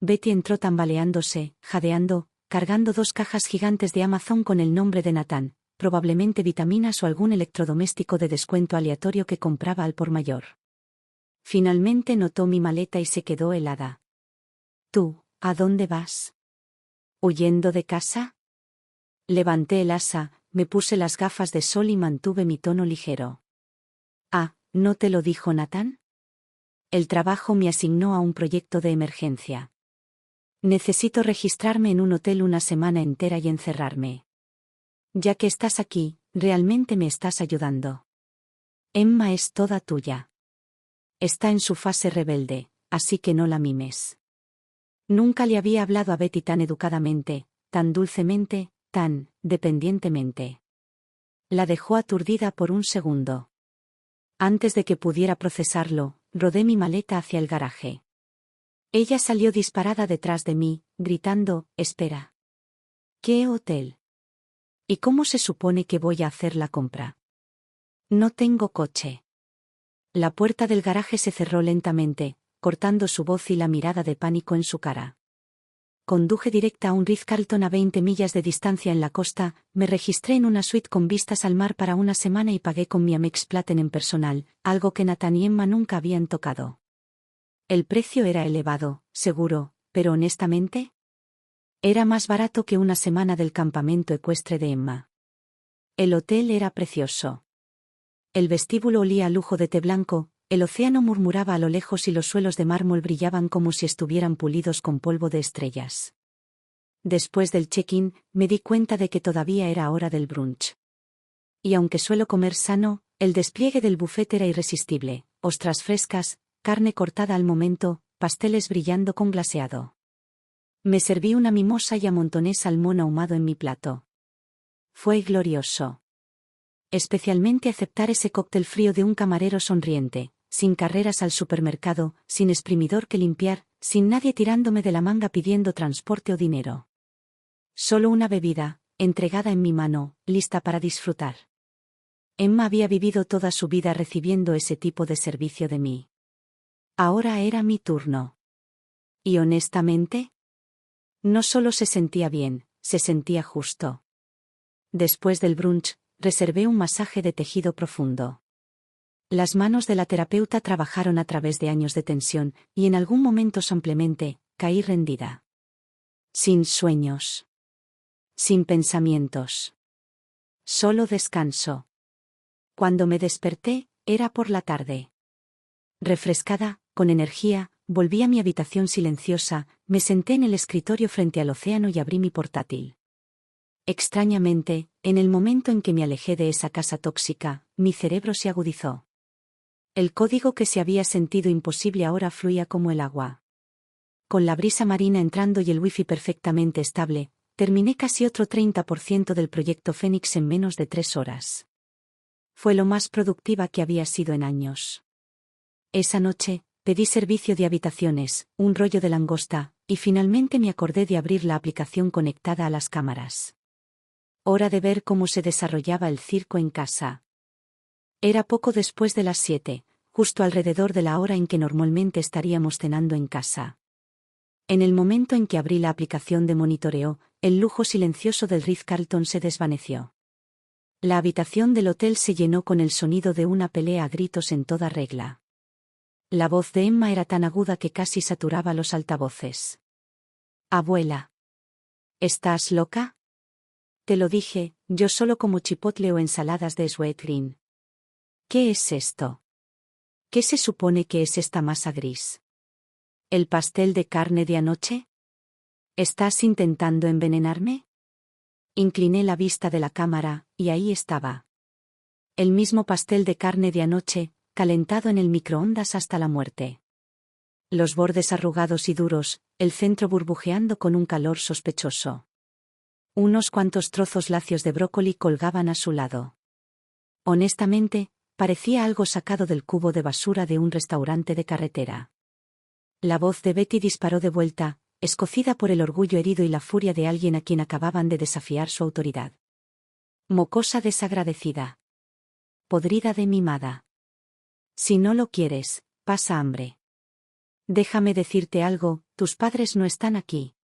Betty entró tambaleándose, jadeando, cargando 2 cajas gigantes de Amazon con el nombre de Nathan, probablemente vitaminas o algún electrodoméstico de descuento aleatorio que compraba al por mayor. Finalmente notó mi maleta y se quedó helada. «¿Tú, a dónde vas? ¿Huyendo de casa?» Levanté el asa, me puse las gafas de sol y mantuve mi tono ligero. «Ah, ¿no te lo dijo Nathan? El trabajo me asignó a un proyecto de emergencia. Necesito registrarme en un hotel una semana entera y encerrarme. Ya que estás aquí, realmente me estás ayudando. Emma es toda tuya. Está en su fase rebelde, así que no la mimes». Nunca le había hablado a Betty tan educadamente, tan dulcemente, tan dependientemente. La dejó aturdida por un segundo. Antes de que pudiera procesarlo, rodé mi maleta hacia el garaje. Ella salió disparada detrás de mí, gritando: «Espera. ¿Qué hotel? ¿Y cómo se supone que voy a hacer la compra? No tengo coche». La puerta del garaje se cerró lentamente, cortando su voz y la mirada de pánico en su cara. Conduje directa a un Ritz-Carlton a 20 millas de distancia en la costa, me registré en una suite con vistas al mar para una semana y pagué con mi Amex Platinum personal, algo que Nathan y Emma nunca habían tocado. El precio era elevado, seguro, pero honestamente, era más barato que una semana del campamento ecuestre de Emma. El hotel era precioso. El vestíbulo olía a lujo de té blanco, el océano murmuraba a lo lejos y los suelos de mármol brillaban como si estuvieran pulidos con polvo de estrellas. Después del check-in, me di cuenta de que todavía era hora del brunch. Y aunque suelo comer sano, el despliegue del buffet era irresistible: ostras frescas, carne cortada al momento, pasteles brillando con glaseado. Me serví una mimosa y amontoné salmón ahumado en mi plato. Fue glorioso. Especialmente aceptar ese cóctel frío de un camarero sonriente, sin carreras al supermercado, sin exprimidor que limpiar, sin nadie tirándome de la manga pidiendo transporte o dinero. Solo una bebida, entregada en mi mano, lista para disfrutar. Emma había vivido toda su vida recibiendo ese tipo de servicio de mí. Ahora era mi turno. Y honestamente, no solo se sentía bien, se sentía justo. Después del brunch, reservé un masaje de tejido profundo. Las manos de la terapeuta trabajaron a través de años de tensión, y en algún momento simplemente, caí rendida. Sin sueños. Sin pensamientos. Solo descanso. Cuando me desperté, era por la tarde. Refrescada, con energía, volví a mi habitación silenciosa, me senté en el escritorio frente al océano y abrí mi portátil. Extrañamente, en el momento en que me alejé de esa casa tóxica, mi cerebro se agudizó. El código que se había sentido imposible ahora fluía como el agua. Con la brisa marina entrando y el wifi perfectamente estable, terminé casi otro 30% del proyecto Fénix en menos de 3 horas. Fue lo más productiva que había sido en años. Esa noche, pedí servicio de habitaciones, un rollo de langosta, y finalmente me acordé de abrir la aplicación conectada a las cámaras. Hora de ver cómo se desarrollaba el circo en casa. Era poco después de las 7, justo alrededor de la hora en que normalmente estaríamos cenando en casa. En el momento en que abrí la aplicación de monitoreo, el lujo silencioso del Ritz-Carlton se desvaneció. La habitación del hotel se llenó con el sonido de una pelea a gritos en toda regla. La voz de Emma era tan aguda que casi saturaba los altavoces. «Abuela. ¿Estás loca? Te lo dije, yo solo como chipotle o ensaladas de sweet green. ¿Qué es esto? ¿Qué se supone que es esta masa gris? ¿El pastel de carne de anoche? ¿Estás intentando envenenarme?» Incliné la vista de la cámara, y ahí estaba. El mismo pastel de carne de anoche, calentado en el microondas hasta la muerte. Los bordes arrugados y duros, el centro burbujeando con un calor sospechoso. Unos cuantos trozos lacios de brócoli colgaban a su lado. Honestamente, parecía algo sacado del cubo de basura de un restaurante de carretera. La voz de Betty disparó de vuelta, escocida por el orgullo herido y la furia de alguien a quien acababan de desafiar su autoridad. Mocosa desagradecida. Podrida de mimada. Si no lo quieres, pasa hambre. Déjame decirte algo, tus padres no están aquí.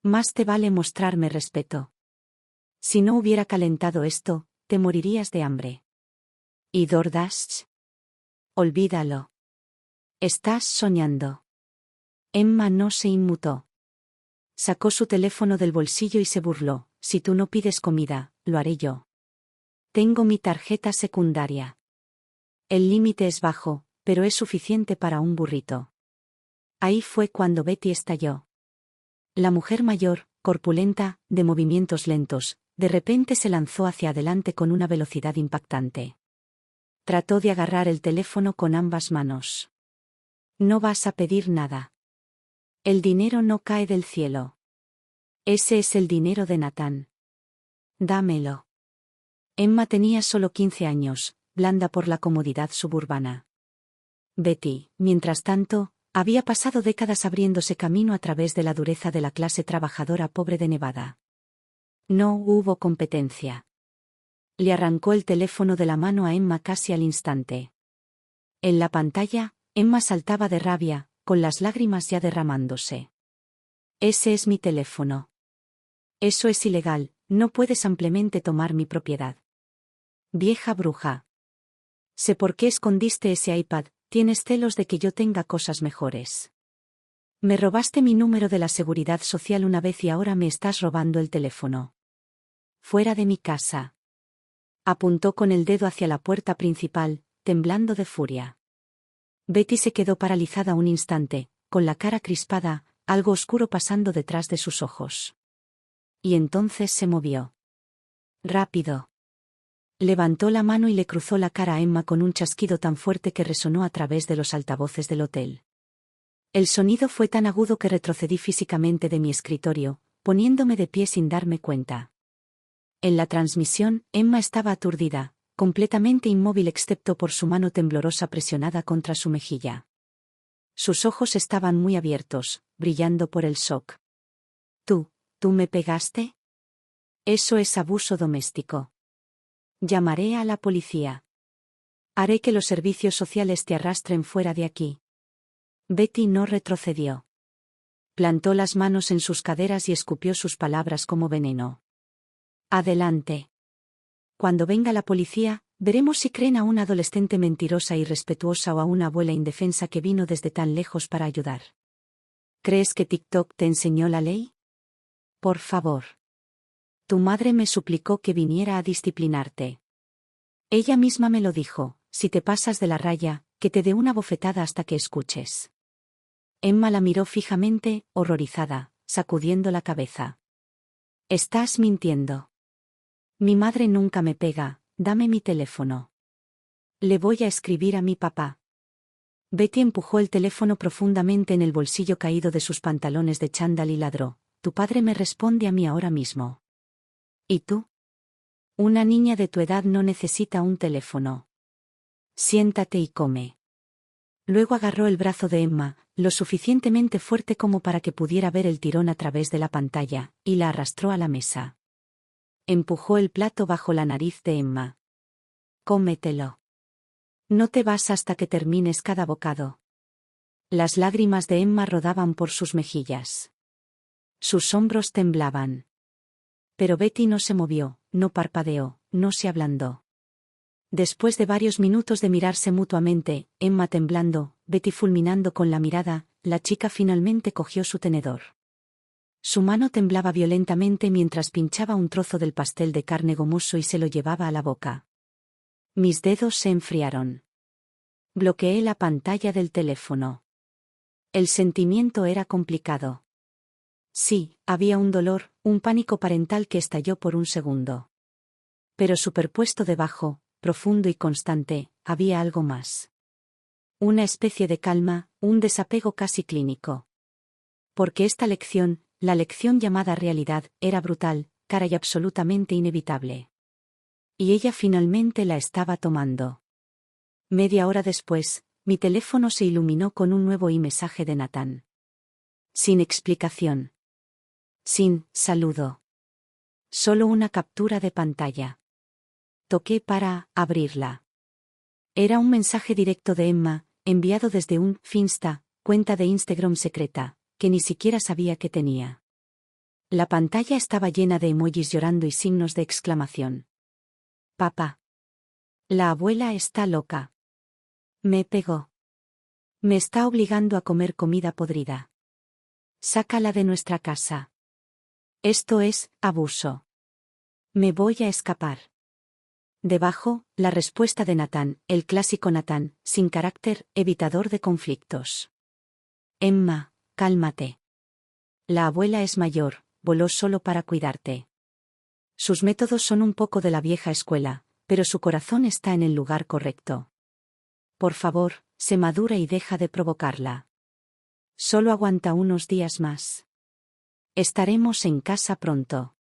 Más te vale mostrarme respeto. Si no hubiera calentado esto, te morirías de hambre. ¿Y DoorDash? Olvídalo. Estás soñando. Emma no se inmutó. Sacó su teléfono del bolsillo y se burló. Si tú no pides comida, lo haré yo. Tengo mi tarjeta secundaria. El límite es bajo, pero es suficiente para un burrito. Ahí fue cuando Betty estalló. La mujer mayor, corpulenta, de movimientos lentos, de repente se lanzó hacia adelante con una velocidad impactante. Trató de agarrar el teléfono con ambas manos. No vas a pedir nada. El dinero no cae del cielo. Ese es el dinero de Nathan. Dámelo. Emma tenía solo 15 años, blanda por la comodidad suburbana. Betty, mientras tanto, había pasado décadas abriéndose camino a través de la dureza de la clase trabajadora pobre de Nevada. No hubo competencia. Le arrancó el teléfono de la mano a Emma casi al instante. En la pantalla, Emma saltaba de rabia, con las lágrimas ya derramándose. Ese es mi teléfono. Eso es ilegal, no puedes ampliamente tomar mi propiedad. Vieja bruja. Sé por qué escondiste ese iPad, tienes celos de que yo tenga cosas mejores. Me robaste mi número de la seguridad social una vez y ahora me estás robando el teléfono. Fuera de mi casa. Apuntó con el dedo hacia la puerta principal, temblando de furia. Betty se quedó paralizada un instante, con la cara crispada, algo oscuro pasando detrás de sus ojos. Y entonces se movió. Rápido. Levantó la mano y le cruzó la cara a Emma con un chasquido tan fuerte que resonó a través de los altavoces del hotel. El sonido fue tan agudo que retrocedí físicamente de mi escritorio, poniéndome de pie sin darme cuenta. En la transmisión, Emma estaba aturdida, completamente inmóvil excepto por su mano temblorosa presionada contra su mejilla. Sus ojos estaban muy abiertos, brillando por el shock. ¿Tú me pegaste? Eso es abuso doméstico. Llamaré a la policía. Haré que los servicios sociales te arrastren fuera de aquí. Betty no retrocedió. Plantó las manos en sus caderas y escupió sus palabras como veneno. Adelante. Cuando venga la policía, veremos si creen a una adolescente mentirosa e irrespetuosa o a una abuela indefensa que vino desde tan lejos para ayudar. ¿Crees que TikTok te enseñó la ley? Por favor. Tu madre me suplicó que viniera a disciplinarte. Ella misma me lo dijo, si te pasas de la raya, que te dé una bofetada hasta que escuches. Emma la miró fijamente, horrorizada, sacudiendo la cabeza. Estás mintiendo. Mi madre nunca me pega, dame mi teléfono. Le voy a escribir a mi papá. Betty empujó el teléfono profundamente en el bolsillo caído de sus pantalones de chándal y ladró. Tu padre me responde a mí ahora mismo. ¿Y tú? Una niña de tu edad no necesita un teléfono. Siéntate y come. Luego agarró el brazo de Emma, lo suficientemente fuerte como para que pudiera ver el tirón a través de la pantalla, y la arrastró a la mesa. Empujó el plato bajo la nariz de Emma. Cómetelo. No te vas hasta que termines cada bocado. Las lágrimas de Emma rodaban por sus mejillas. Sus hombros temblaban. Pero Betty no se movió, no parpadeó, no se ablandó. Después de varios minutos de mirarse mutuamente, Emma temblando, Betty fulminando con la mirada, la chica finalmente cogió su tenedor. Su mano temblaba violentamente mientras pinchaba un trozo del pastel de carne gomoso y se lo llevaba a la boca. Mis dedos se enfriaron. Bloqueé la pantalla del teléfono. El sentimiento era complicado. Sí, había un dolor, un pánico parental que estalló por un segundo. Pero superpuesto debajo, profundo y constante, había algo más. Una especie de calma, un desapego casi clínico. Porque esta lección, la lección llamada realidad, era brutal, cara y absolutamente inevitable. Y ella finalmente la estaba tomando. Media hora después, mi teléfono se iluminó con un nuevo mensaje de Nathan. Sin explicación. Sin saludo. Solo una captura de pantalla. Toqué para abrirla. Era un mensaje directo de Emma, enviado desde un Finsta, cuenta de Instagram secreta, que ni siquiera sabía que tenía. La pantalla estaba llena de emojis llorando y signos de exclamación. Papá. La abuela está loca. Me pegó. Me está obligando a comer comida podrida. Sácala de nuestra casa. Esto es abuso. Me voy a escapar. Debajo, la respuesta de Nathan, el clásico Nathan, sin carácter, evitador de conflictos. Emma, cálmate. La abuela es mayor, voló solo para cuidarte. Sus métodos son un poco de la vieja escuela, pero su corazón está en el lugar correcto. Por favor, sé madura y deja de provocarla. Solo aguanta unos días más. Estaremos en casa pronto.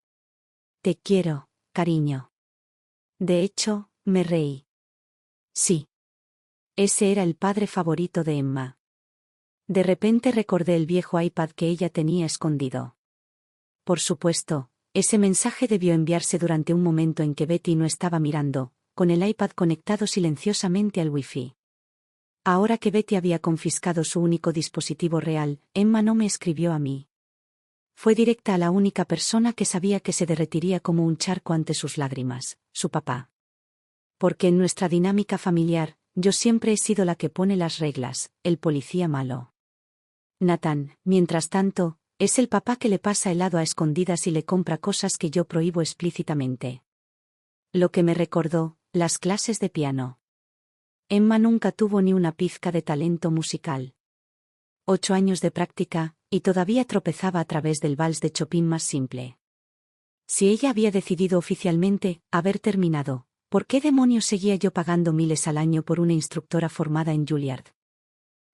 Te quiero, cariño. De hecho, me reí. Sí. Ese era el padre favorito de Emma. De repente recordé el viejo iPad que ella tenía escondido. Por supuesto, ese mensaje debió enviarse durante un momento en que Betty no estaba mirando, con el iPad conectado silenciosamente al Wi-Fi. Ahora que Betty había confiscado su único dispositivo real, Emma no me escribió a mí. Fue directa a la única persona que sabía que se derretiría como un charco ante sus lágrimas, su papá. Porque en nuestra dinámica familiar, yo siempre he sido la que pone las reglas, el policía malo. Nathan, mientras tanto, es el papá que le pasa helado a escondidas y le compra cosas que yo prohíbo explícitamente. Lo que me recordó, las clases de piano. Emma nunca tuvo ni una pizca de talento musical. 8 años de práctica, y todavía tropezaba a través del vals de Chopin más simple. Si ella había decidido oficialmente haber terminado, ¿por qué demonios seguía yo pagando miles al año por una instructora formada en Juilliard?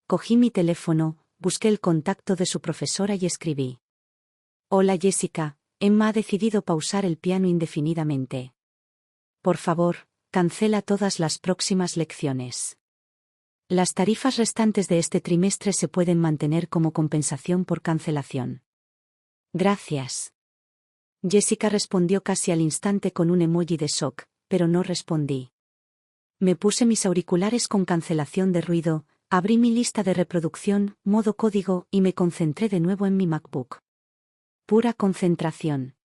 Cogí mi teléfono, busqué el contacto de su profesora y escribí. Hola Jessica, Emma ha decidido pausar el piano indefinidamente. Por favor, cancela todas las próximas lecciones. Las tarifas restantes de este trimestre se pueden mantener como compensación por cancelación. Gracias. Jessica respondió casi al instante con un emoji de shock, pero no respondí. Me puse mis auriculares con cancelación de ruido, abrí mi lista de reproducción, modo código, y me concentré de nuevo en mi MacBook. Pura concentración.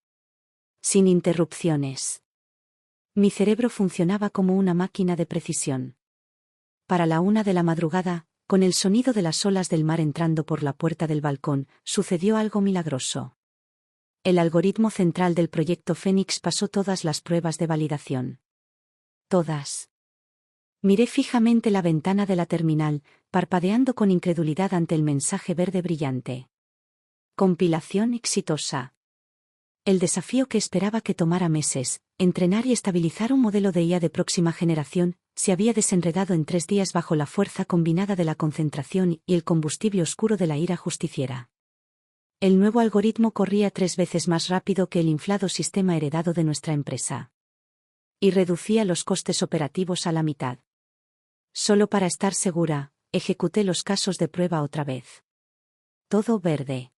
Sin interrupciones. Mi cerebro funcionaba como una máquina de precisión. Para la 1 de la madrugada, con el sonido de las olas del mar entrando por la puerta del balcón, sucedió algo milagroso. El algoritmo central del proyecto Fénix pasó todas las pruebas de validación. Todas. Miré fijamente la ventana de la terminal, parpadeando con incredulidad ante el mensaje verde brillante. Compilación exitosa. El desafío que esperaba que tomara meses, entrenar y estabilizar un modelo de IA de próxima generación, se había desenredado en 3 días bajo la fuerza combinada de la concentración y el combustible oscuro de la ira justiciera. El nuevo algoritmo corría 3 veces más rápido que el inflado sistema heredado de nuestra empresa. Y reducía los costes operativos a la mitad. Solo para estar segura, ejecuté los casos de prueba otra vez. Todo verde.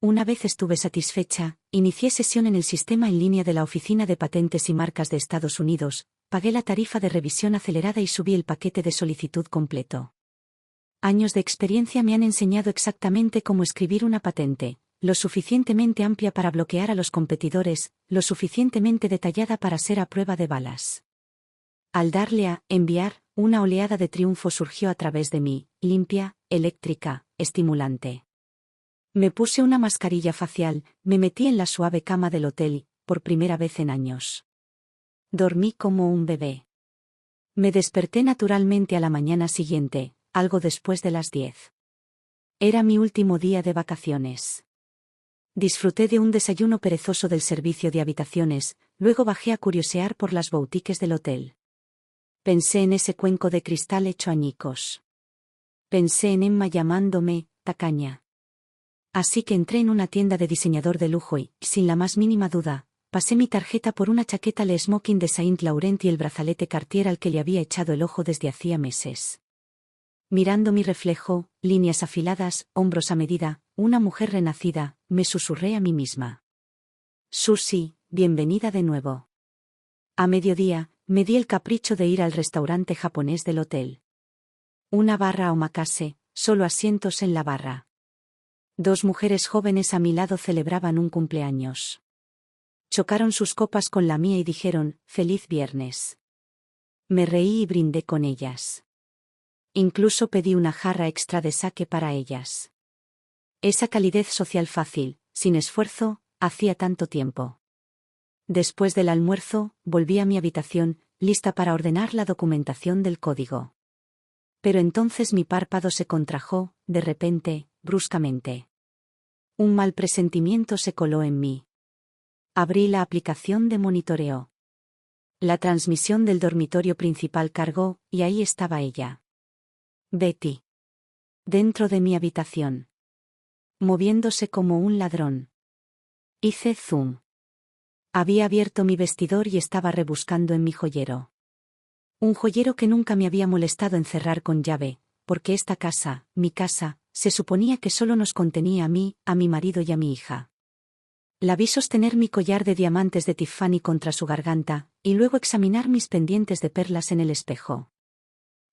Una vez estuve satisfecha, inicié sesión en el sistema en línea de la Oficina de Patentes y Marcas de Estados Unidos, pagué la tarifa de revisión acelerada y subí el paquete de solicitud completo. Años de experiencia me han enseñado exactamente cómo escribir una patente, lo suficientemente amplia para bloquear a los competidores, lo suficientemente detallada para ser a prueba de balas. Al darle a enviar, una oleada de triunfo surgió a través de mí, limpia, eléctrica, estimulante. Me puse una mascarilla facial, me metí en la suave cama del hotel, por primera vez en años. Dormí como un bebé. Me desperté naturalmente a la mañana siguiente, algo después de las 10. Era mi último día de vacaciones. Disfruté de un desayuno perezoso del servicio de habitaciones, luego bajé a curiosear por las boutiques del hotel. Pensé en ese cuenco de cristal hecho añicos. Pensé en Emma llamándome tacaña. Así que entré en una tienda de diseñador de lujo y, sin la más mínima duda, pasé mi tarjeta por una chaqueta Le Smoking de Saint Laurent y el brazalete Cartier al que le había echado el ojo desde hacía meses. Mirando mi reflejo, líneas afiladas, hombros a medida, una mujer renacida, me susurré a mí misma. Susie, bienvenida de nuevo. A mediodía, me di el capricho de ir al restaurante japonés del hotel. Una barra omakase, solo asientos en la barra. 2 mujeres jóvenes a mi lado celebraban un cumpleaños. Chocaron sus copas con la mía y dijeron, «Feliz viernes». Me reí y brindé con ellas. Incluso pedí una jarra extra de sake para ellas. Esa calidez social fácil, sin esfuerzo, hacía tanto tiempo. Después del almuerzo, volví a mi habitación, lista para ordenar la documentación del código. Pero entonces mi párpado se contrajo, de repente, bruscamente. Un mal presentimiento se coló en mí. Abrí la aplicación de monitoreo. La transmisión del dormitorio principal cargó, y ahí estaba ella. Betty. Dentro de mi habitación. Moviéndose como un ladrón. Hice zoom. Había abierto mi vestidor y estaba rebuscando en mi joyero. Un joyero que nunca me había molestado encerrar con llave, porque esta casa, mi casa, se suponía que solo nos contenía a mí, a mi marido y a mi hija. La vi sostener mi collar de diamantes de Tiffany contra su garganta, y luego examinar mis pendientes de perlas en el espejo.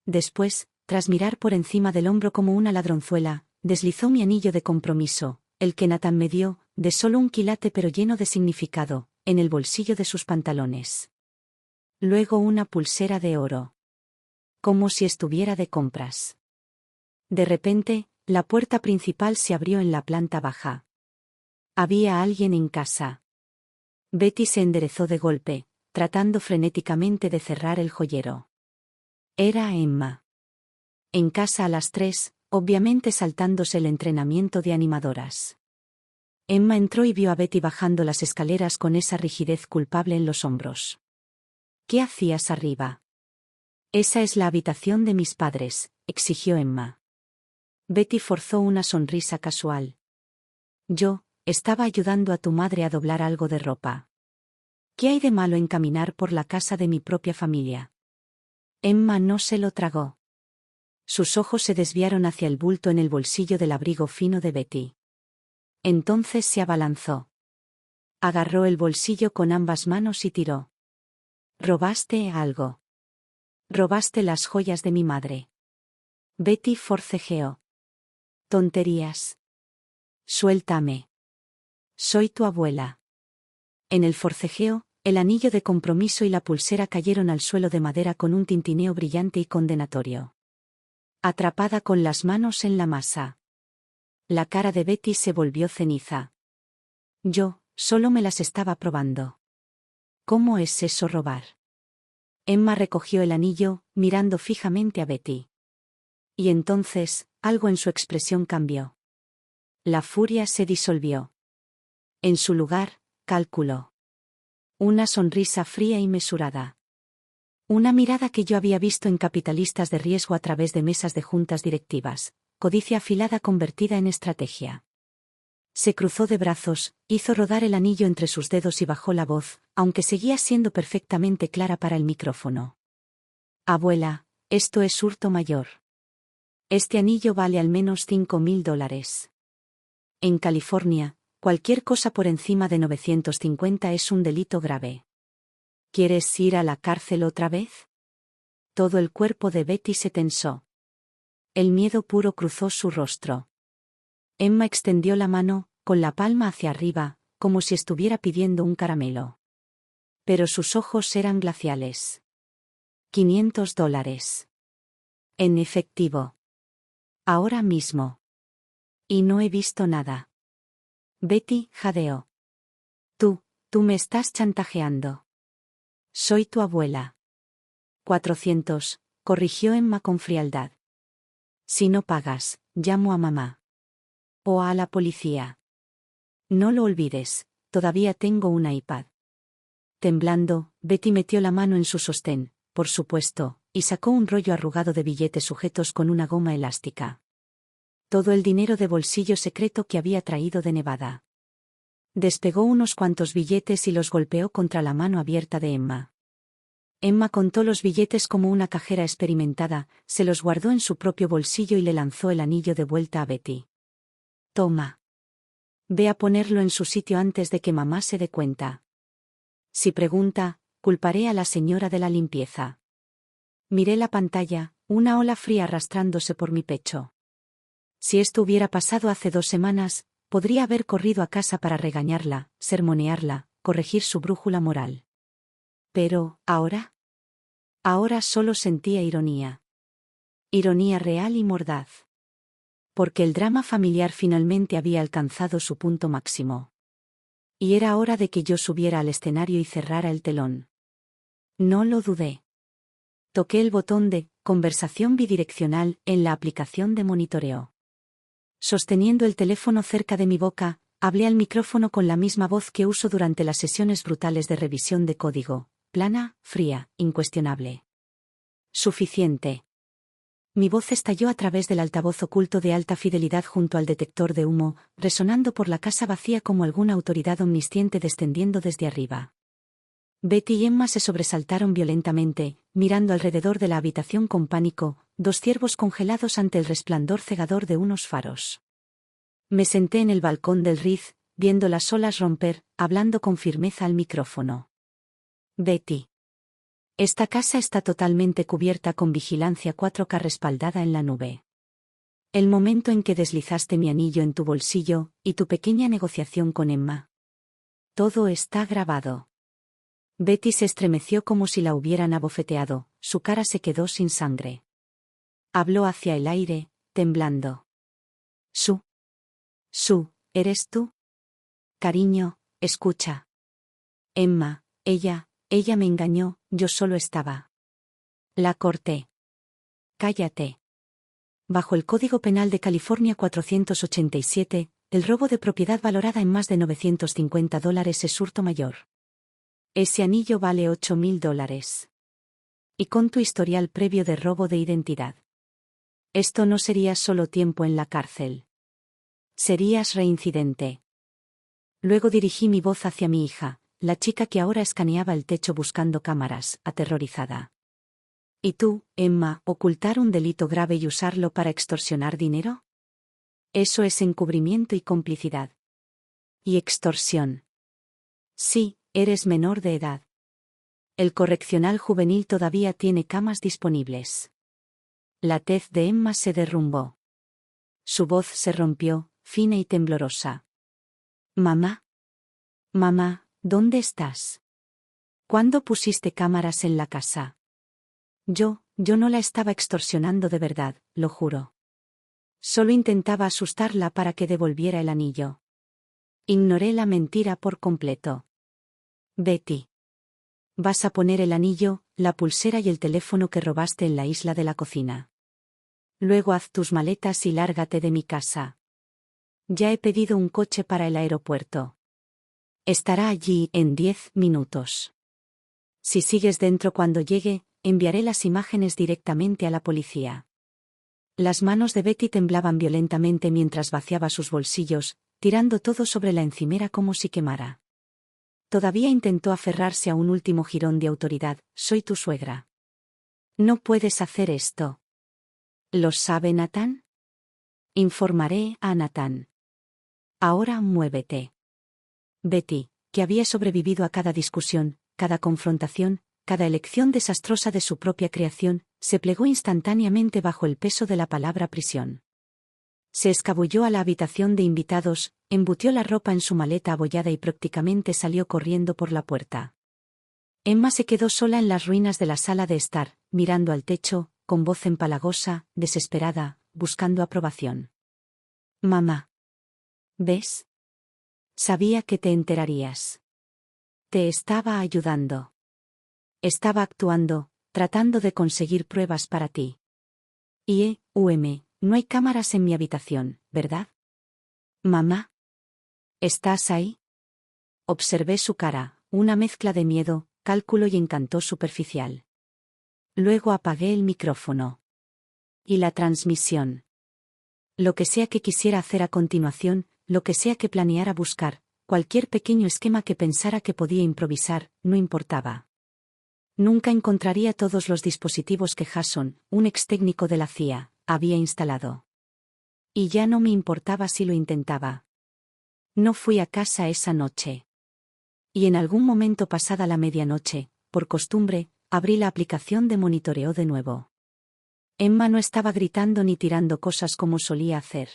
Después, tras mirar por encima del hombro como una ladronzuela, deslizó mi anillo de compromiso, el que Nathan me dio, de solo un quilate pero lleno de significado, en el bolsillo de sus pantalones. Luego una pulsera de oro. Como si estuviera de compras. De repente, la puerta principal se abrió en la planta baja. Había alguien en casa. Betty se enderezó de golpe, tratando frenéticamente de cerrar el joyero. Era Emma. En casa a las 3, obviamente saltándose el entrenamiento de animadoras. Emma entró y vio a Betty bajando las escaleras con esa rigidez culpable en los hombros. ¿Qué hacías arriba? Esa es la habitación de mis padres, exigió Emma. Betty forzó una sonrisa casual. Yo, estaba ayudando a tu madre a doblar algo de ropa. ¿Qué hay de malo en caminar por la casa de mi propia familia? Emma no se lo tragó. Sus ojos se desviaron hacia el bulto en el bolsillo del abrigo fino de Betty. Entonces se abalanzó. Agarró el bolsillo con ambas manos y tiró. ¿Robaste algo? Robaste las joyas de mi madre. Betty forcejeó. Tonterías. Suéltame. Soy tu abuela. En el forcejeo, el anillo de compromiso y la pulsera cayeron al suelo de madera con un tintineo brillante y condenatorio. Atrapada con las manos en la masa. La cara de Betty se volvió ceniza. Yo, solo me las estaba probando. ¿Cómo es eso robar? Emma recogió el anillo, mirando fijamente a Betty. Y entonces, algo en su expresión cambió. La furia se disolvió. En su lugar, calculó. Una sonrisa fría y mesurada. Una mirada que yo había visto en capitalistas de riesgo a través de mesas de juntas directivas, codicia afilada convertida en estrategia. Se cruzó de brazos, hizo rodar el anillo entre sus dedos y bajó la voz, aunque seguía siendo perfectamente clara para el micrófono. Abuela, esto es hurto mayor. Este anillo vale al menos $5.000. En California, cualquier cosa por encima de 950 es un delito grave. ¿Quieres ir a la cárcel otra vez? Todo el cuerpo de Betty se tensó. El miedo puro cruzó su rostro. Emma extendió la mano, con la palma hacia arriba, como si estuviera pidiendo un caramelo. Pero sus ojos eran glaciales. $500. En efectivo. Ahora mismo. Y no he visto nada. Betty jadeó. Tú me estás chantajeando. Soy tu abuela. 400, corrigió Emma con frialdad. Si no pagas, llamo a mamá. O a la policía. No lo olvides, todavía tengo una iPad. Temblando, Betty metió la mano en su sostén, por supuesto, y sacó un rollo arrugado de billetes sujetos con una goma elástica. Todo el dinero de bolsillo secreto que había traído de Nevada. Despegó unos cuantos billetes y los golpeó contra la mano abierta de Emma. Emma contó los billetes como una cajera experimentada, se los guardó en su propio bolsillo y le lanzó el anillo de vuelta a Betty. Toma. Ve a ponerlo en su sitio antes de que mamá se dé cuenta. Si pregunta, culparé a la señora de la limpieza. Miré la pantalla, una ola fría arrastrándose por mi pecho. Si esto hubiera pasado hace 2 semanas, podría haber corrido a casa para regañarla, sermonearla, corregir su brújula moral. Pero, ¿ahora? Ahora solo sentía ironía. Ironía real y mordaz. Porque el drama familiar finalmente había alcanzado su punto máximo. Y era hora de que yo subiera al escenario y cerrara el telón. No lo dudé. Toqué el botón de conversación bidireccional en la aplicación de monitoreo. Sosteniendo el teléfono cerca de mi boca, hablé al micrófono con la misma voz que uso durante las sesiones brutales de revisión de código, plana, fría, incuestionable. Suficiente. Mi voz estalló a través del altavoz oculto de alta fidelidad junto al detector de humo, resonando por la casa vacía como alguna autoridad omnisciente descendiendo desde arriba. Betty y Emma se sobresaltaron violentamente, mirando alrededor de la habitación con pánico, 2 ciervos congelados ante el resplandor cegador de unos faros. Me senté en el balcón del Ritz, viendo las olas romper, hablando con firmeza al micrófono. Betty. Esta casa está totalmente cubierta con vigilancia 4K respaldada en la nube. El momento en que deslizaste mi anillo en tu bolsillo, y tu pequeña negociación con Emma. Todo está grabado. Betty se estremeció como si la hubieran abofeteado, su cara se quedó sin sangre. Habló hacia el aire, temblando. Sue. Sue, ¿eres tú? Cariño, escucha. Emma, ella me engañó, yo solo estaba. La corté. Cállate. Bajo el Código Penal de California 487, el robo de propiedad valorada en más de $950 es hurto mayor. Ese anillo vale $8,000. Y con tu historial previo de robo de identidad. Esto no sería solo tiempo en la cárcel. Serías reincidente. Luego dirigí mi voz hacia mi hija, la chica que ahora escaneaba el techo buscando cámaras, aterrorizada. ¿Y tú, Emma, ocultar un delito grave y usarlo para extorsionar dinero? Eso es encubrimiento y complicidad. Y extorsión. Sí, eres menor de edad. El correccional juvenil todavía tiene camas disponibles. La tez de Emma se derrumbó. Su voz se rompió, fina y temblorosa. Mamá. Mamá, ¿dónde estás? ¿Cuándo pusiste cámaras en la casa? Yo no la estaba extorsionando de verdad, lo juro. Solo intentaba asustarla para que devolviera el anillo. Ignoré la mentira por completo. Betty. Vas a poner el anillo, la pulsera y el teléfono que robaste en la isla de la cocina. Luego haz tus maletas y lárgate de mi casa. Ya he pedido un coche para el aeropuerto. Estará allí en 10 minutos. Si sigues dentro cuando llegue, enviaré las imágenes directamente a la policía. Las manos de Betty temblaban violentamente mientras vaciaba sus bolsillos, tirando todo sobre la encimera como si quemara. Todavía intentó aferrarse a un último jirón de autoridad. Soy tu suegra. No puedes hacer esto. ¿Lo sabe Nathan? Informaré a Nathan. Ahora muévete. Betty, que había sobrevivido a cada discusión, cada confrontación, cada elección desastrosa de su propia creación, se plegó instantáneamente bajo el peso de la palabra prisión. Se escabulló a la habitación de invitados, embutió la ropa en su maleta abollada y prácticamente salió corriendo por la puerta. Emma se quedó sola en las ruinas de la sala de estar, mirando al techo, con voz empalagosa, desesperada, buscando aprobación. Mamá. ¿Ves? Sabía que te enterarías. Te estaba ayudando. Estaba actuando, tratando de conseguir pruebas para ti. No hay cámaras en mi habitación, ¿verdad? Mamá. ¿Estás ahí? Observé su cara, una mezcla de miedo, cálculo y encanto superficial. Luego apagué el micrófono. Y la transmisión. Lo que sea que quisiera hacer a continuación, lo que sea que planeara buscar, cualquier pequeño esquema que pensara que podía improvisar, no importaba. Nunca encontraría todos los dispositivos que Jason, un ex técnico de la CIA, había instalado. Y ya no me importaba si lo intentaba. No fui a casa esa noche. Y en algún momento pasada la medianoche, por costumbre, abrí la aplicación de monitoreo de nuevo. Emma no estaba gritando ni tirando cosas como solía hacer.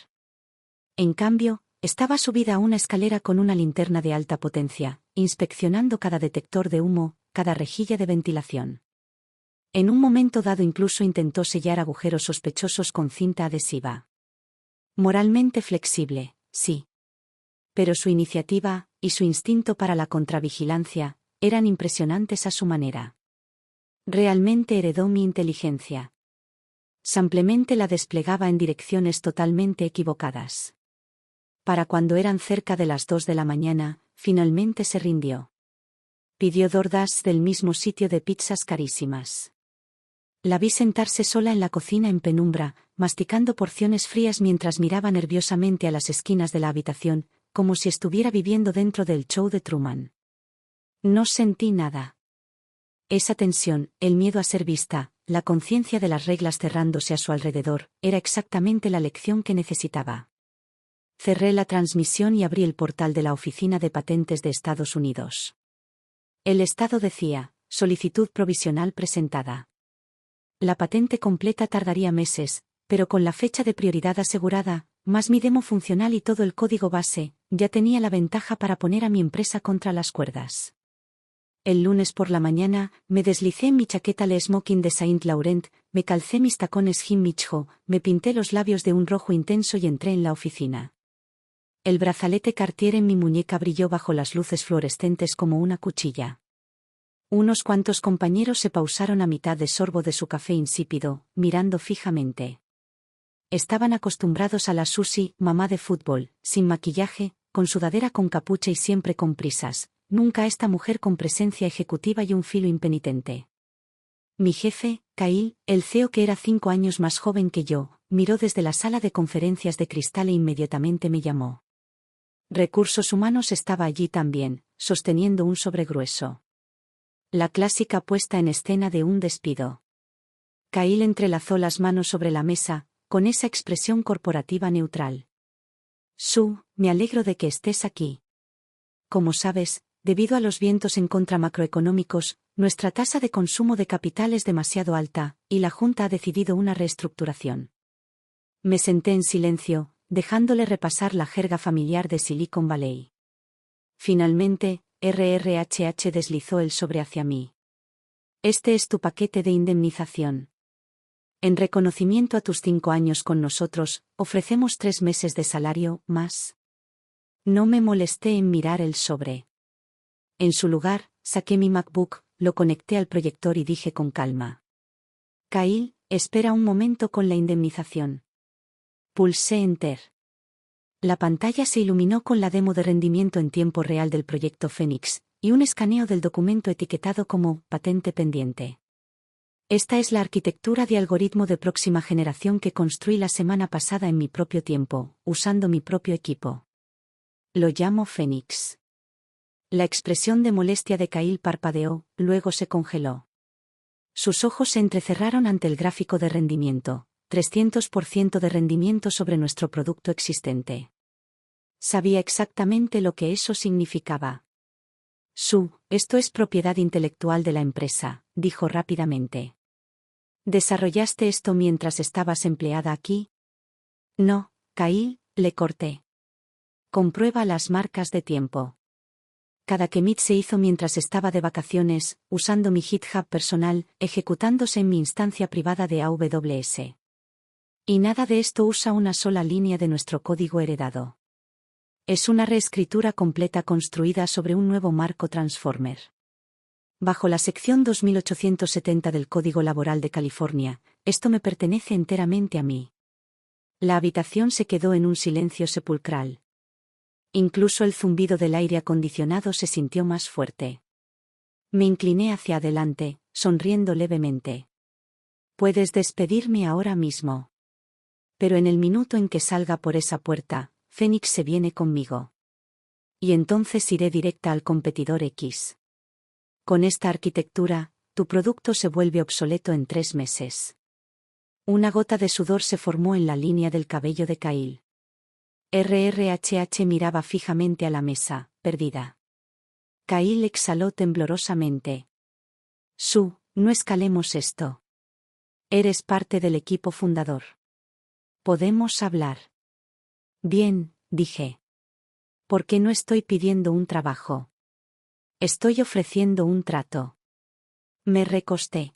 En cambio, estaba subida a una escalera con una linterna de alta potencia, inspeccionando cada detector de humo, cada rejilla de ventilación. En un momento dado incluso intentó sellar agujeros sospechosos con cinta adhesiva. Moralmente flexible, sí. Pero su iniciativa, y su instinto para la contravigilancia, eran impresionantes a su manera. Realmente heredó mi inteligencia. Simplemente la desplegaba en direcciones totalmente equivocadas. Para cuando eran cerca de las 2 de la mañana, finalmente se rindió. Pidió DoorDash del mismo sitio de pizzas carísimas. La vi sentarse sola en la cocina en penumbra, masticando porciones frías mientras miraba nerviosamente a las esquinas de la habitación, como si estuviera viviendo dentro del show de Truman. No sentí nada. Esa tensión, el miedo a ser vista, la conciencia de las reglas cerrándose a su alrededor, era exactamente la lección que necesitaba. Cerré la transmisión y abrí el portal de la Oficina de Patentes de Estados Unidos. El Estado decía, solicitud provisional presentada. La patente completa tardaría meses, pero con la fecha de prioridad asegurada, más mi demo funcional y todo el código base, ya tenía la ventaja para poner a mi empresa contra las cuerdas. El lunes por la mañana, me deslicé en mi chaqueta Le Smoking de Saint Laurent, me calcé mis tacones Jim Micho, me pinté los labios de un rojo intenso y entré en la oficina. El brazalete Cartier en mi muñeca brilló bajo las luces fluorescentes como una cuchilla. Unos cuantos compañeros se pausaron a mitad de sorbo de su café insípido, mirando fijamente. Estaban acostumbrados a la Susie, mamá de fútbol, sin maquillaje, con sudadera con capucha y siempre con prisas, nunca a esta mujer con presencia ejecutiva y un filo impenitente. Mi jefe, Kyle, el CEO que era 5 años más joven que yo, miró desde la sala de conferencias de cristal e inmediatamente me llamó. Recursos Humanos estaba allí también, sosteniendo un sobregrueso. La clásica puesta en escena de un despido. Kyle entrelazó las manos sobre la mesa, con esa expresión corporativa neutral. Sue, me alegro de que estés aquí. Como sabes, debido a los vientos en contra macroeconómicos, nuestra tasa de consumo de capital es demasiado alta, y la Junta ha decidido una reestructuración. Me senté en silencio, dejándole repasar la jerga familiar de Silicon Valley. Finalmente, RRHH deslizó el sobre hacia mí. Este es tu paquete de indemnización. En reconocimiento a tus 5 años con nosotros, ofrecemos 3 meses de salario, más. No me molesté en mirar el sobre. En su lugar, saqué mi MacBook, lo conecté al proyector y dije con calma. Kyle, espera un momento con la indemnización. Pulsé Enter. La pantalla se iluminó con la demo de rendimiento en tiempo real del proyecto Phoenix, y un escaneo del documento etiquetado como patente pendiente. Esta es la arquitectura de algoritmo de próxima generación que construí la semana pasada en mi propio tiempo, usando mi propio equipo. Lo llamo Phoenix. La expresión de molestia de Kyle parpadeó, luego se congeló. Sus ojos se entrecerraron ante el gráfico de rendimiento, 300% de rendimiento sobre nuestro producto existente. Sabía exactamente lo que eso significaba. Sue, esto es propiedad intelectual de la empresa, dijo rápidamente. ¿Desarrollaste esto mientras estabas empleada aquí? No, Kyle, le corté. Comprueba las marcas de tiempo. Cada commit se hizo mientras estaba de vacaciones, usando mi GitHub personal, ejecutándose en mi instancia privada de AWS. Y nada de esto usa una sola línea de nuestro código heredado. Es una reescritura completa construida sobre un nuevo marco Transformer. Bajo la sección 2870 del Código Laboral de California, esto me pertenece enteramente a mí. La habitación se quedó en un silencio sepulcral. Incluso el zumbido del aire acondicionado se sintió más fuerte. Me incliné hacia adelante, sonriendo levemente. Puedes despedirme ahora mismo. Pero en el minuto en que salga por esa puerta, Phoenix se viene conmigo. Y entonces iré directa al competidor X. Con esta arquitectura, tu producto se vuelve obsoleto en 3 meses. Una gota de sudor se formó en la línea del cabello de Kyle. RRHH miraba fijamente a la mesa, perdida. Kyle exhaló temblorosamente. Sue, no escalemos esto. Eres parte del equipo fundador. Podemos hablar. Bien, dije. ¿Por qué no estoy pidiendo un trabajo? Estoy ofreciendo un trato. Me recosté.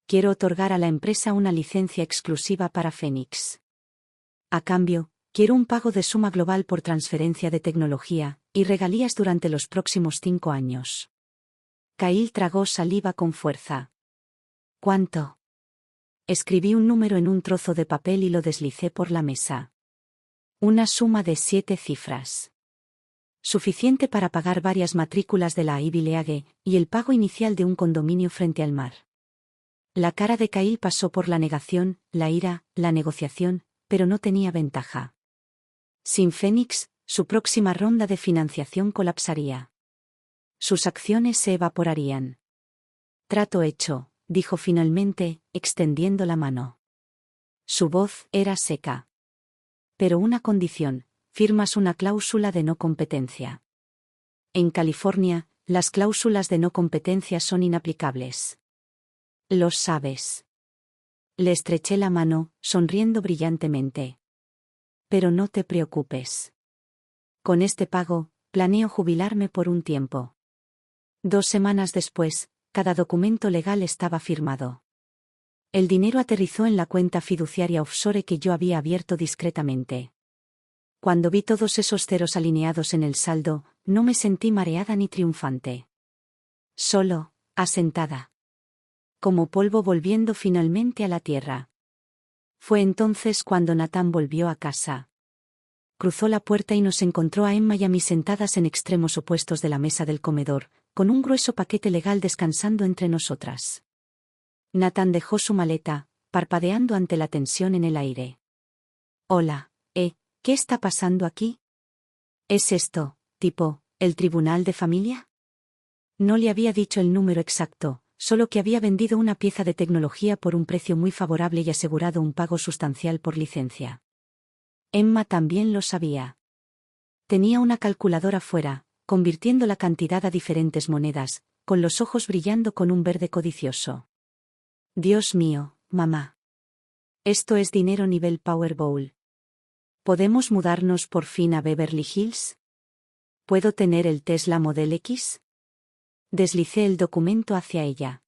Quiero otorgar a la empresa una licencia exclusiva para Phoenix. A cambio, quiero un pago de suma global por transferencia de tecnología, y regalías durante los próximos 5 años. Kyle tragó saliva con fuerza. ¿Cuánto? Escribí un número en un trozo de papel y lo deslicé por la mesa. Una suma de 7 cifras. Suficiente para pagar varias matrículas de la Ivy League, y el pago inicial de un condominio frente al mar. La cara de Kyle pasó por la negación, la ira, la negociación, pero no tenía ventaja. Sin Phoenix, su próxima ronda de financiación colapsaría. Sus acciones se evaporarían. Trato hecho, dijo finalmente, extendiendo la mano. Su voz era seca. Pero una condición, firmas una cláusula de no competencia. En California, las cláusulas de no competencia son inaplicables. Lo sabes. Le estreché la mano, sonriendo brillantemente. Pero no te preocupes. Con este pago, planeo jubilarme por un tiempo. 2 semanas después, cada documento legal estaba firmado. El dinero aterrizó en la cuenta fiduciaria offshore que yo había abierto discretamente. Cuando vi todos esos ceros alineados en el saldo, no me sentí mareada ni triunfante. Solo, asentada. Como polvo volviendo finalmente a la tierra. Fue entonces cuando Nathan volvió a casa. Cruzó la puerta y nos encontró a Emma y a mí sentadas en extremos opuestos de la mesa del comedor, con un grueso paquete legal descansando entre nosotras. Nathan dejó su maleta, parpadeando ante la tensión en el aire. Hola, ¿qué está pasando aquí? ¿Es esto, tipo, el tribunal de familia? No le había dicho el número exacto, solo que había vendido una pieza de tecnología por un precio muy favorable y asegurado un pago sustancial por licencia. Emma también lo sabía. Tenía una calculadora fuera, convirtiendo la cantidad a diferentes monedas, con los ojos brillando con un verde codicioso. Dios mío, mamá. Esto es dinero nivel Powerball. ¿Podemos mudarnos por fin a Beverly Hills? ¿Puedo tener el Tesla Model X? Deslicé el documento hacia ella.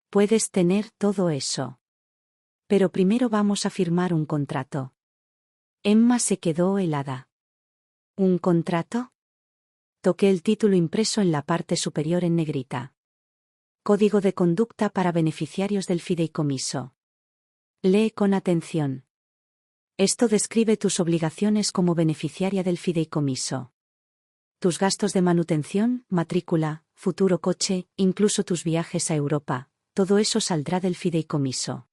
Puedes tener todo eso. Pero primero vamos a firmar un contrato. Emma se quedó helada. ¿Un contrato? Toqué el título impreso en la parte superior en negrita. Código de conducta para beneficiarios del fideicomiso. Lee con atención. Esto describe tus obligaciones como beneficiaria del fideicomiso. Tus gastos de manutención, matrícula, futuro coche, incluso tus viajes a Europa, todo eso saldrá del fideicomiso.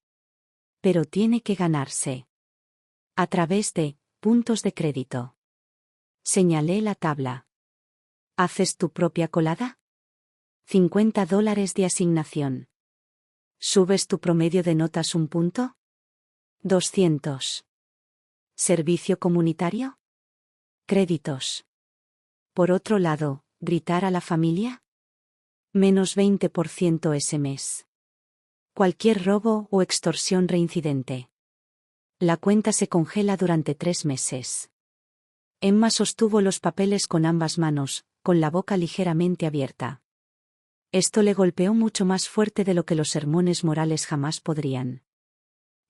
Pero tiene que ganarse. A través de puntos de crédito. Señalé la tabla. ¿Haces tu propia colada? $50 de asignación. ¿Subes tu promedio de notas un punto? 200. ¿Servicio comunitario? Créditos. Por otro lado, ¿gritar a la familia? Menos 20% ese mes. Cualquier robo o extorsión reincidente. La cuenta se congela durante 3 meses. Emma sostuvo los papeles con ambas manos, con la boca ligeramente abierta. Esto le golpeó mucho más fuerte de lo que los sermones morales jamás podrían.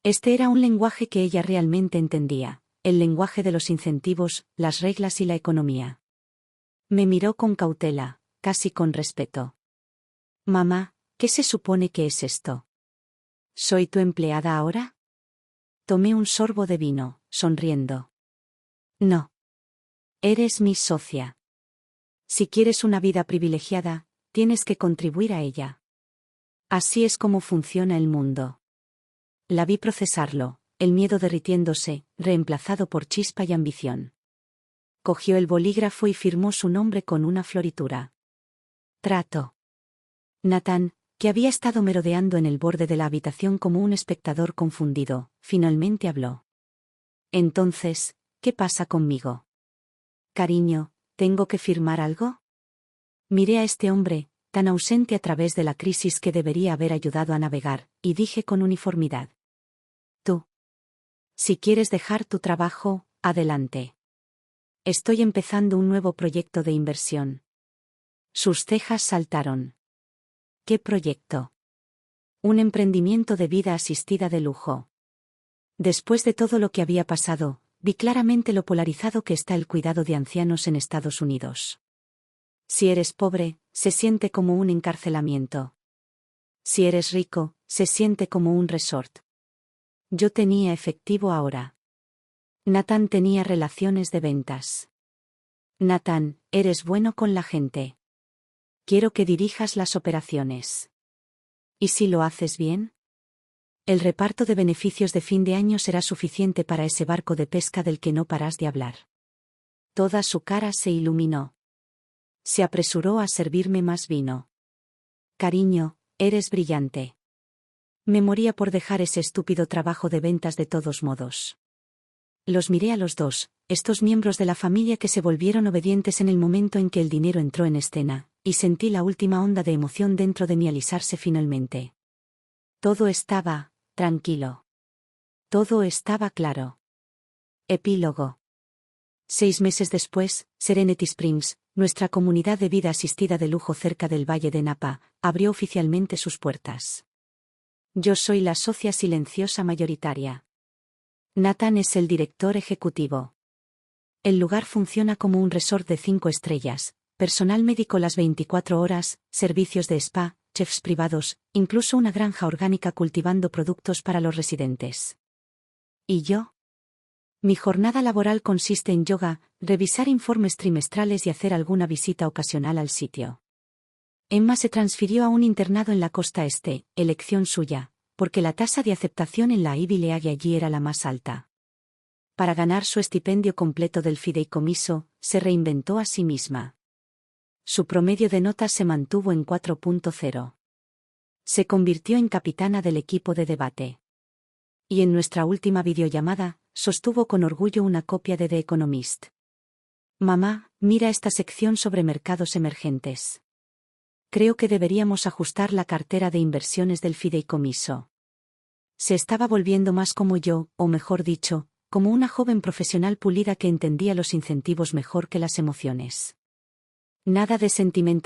Este era un lenguaje que ella realmente entendía, el lenguaje de los incentivos, las reglas y la economía. Me miró con cautela, casi con respeto. Mamá, ¿qué se supone que es esto? ¿Soy tu empleada ahora? Tomé un sorbo de vino, sonriendo. No. Eres mi socia. Si quieres una vida privilegiada, tienes que contribuir a ella. Así es como funciona el mundo. La vi procesarlo, el miedo derritiéndose, reemplazado por chispa y ambición. Cogió el bolígrafo y firmó su nombre con una floritura. Trato. Nathan, que había estado merodeando en el borde de la habitación como un espectador confundido, finalmente habló. Entonces, ¿qué pasa conmigo? Cariño, ¿tengo que firmar algo? Miré a este hombre, tan ausente a través de la crisis que debería haber ayudado a navegar, y dije con uniformidad. Tú. Si quieres dejar tu trabajo, adelante. Estoy empezando un nuevo proyecto de inversión. Sus cejas saltaron. ¿Qué proyecto? Un emprendimiento de vida asistida de lujo. Después de todo lo que había pasado, vi claramente lo polarizado que está el cuidado de ancianos en Estados Unidos. Si eres pobre, se siente como un encarcelamiento. Si eres rico, se siente como un resort. Yo tenía efectivo ahora. Nathan tenía relaciones de ventas. Nathan, eres bueno con la gente. Quiero que dirijas las operaciones. ¿Y si lo haces bien? El reparto de beneficios de fin de año será suficiente para ese barco de pesca del que no paras de hablar. Toda su cara se iluminó. Se apresuró a servirme más vino. Cariño, eres brillante. Me moría por dejar ese estúpido trabajo de ventas de todos modos. Los miré a los dos, estos miembros de la familia que se volvieron obedientes en el momento en que el dinero entró en escena, y sentí la última onda de emoción dentro de mí alisarse finalmente. Todo estaba tranquilo. Todo estaba claro. Epílogo. 6 meses después, Serenity Springs, nuestra comunidad de vida asistida de lujo cerca del Valle de Napa, abrió oficialmente sus puertas. Yo soy la socia silenciosa mayoritaria. Nathan es el director ejecutivo. El lugar funciona como un resort de 5 estrellas, personal médico las 24 horas, servicios de spa, chefs privados, incluso una granja orgánica cultivando productos para los residentes. ¿Y yo? Mi jornada laboral consiste en yoga, revisar informes trimestrales y hacer alguna visita ocasional al sitio. Emma se transfirió a un internado en la costa este, elección suya, porque la tasa de aceptación en la Ivy League allí era la más alta. Para ganar su estipendio completo del fideicomiso, se reinventó a sí misma. Su promedio de notas se mantuvo en 4.0. Se convirtió en capitana del equipo de debate. Y en nuestra última videollamada, sostuvo con orgullo una copia de The Economist. Mamá, mira esta sección sobre mercados emergentes. Creo que deberíamos ajustar la cartera de inversiones del fideicomiso. Se estaba volviendo más como yo, o mejor dicho, como una joven profesional pulida que entendía los incentivos mejor que las emociones. Nada de sentimental.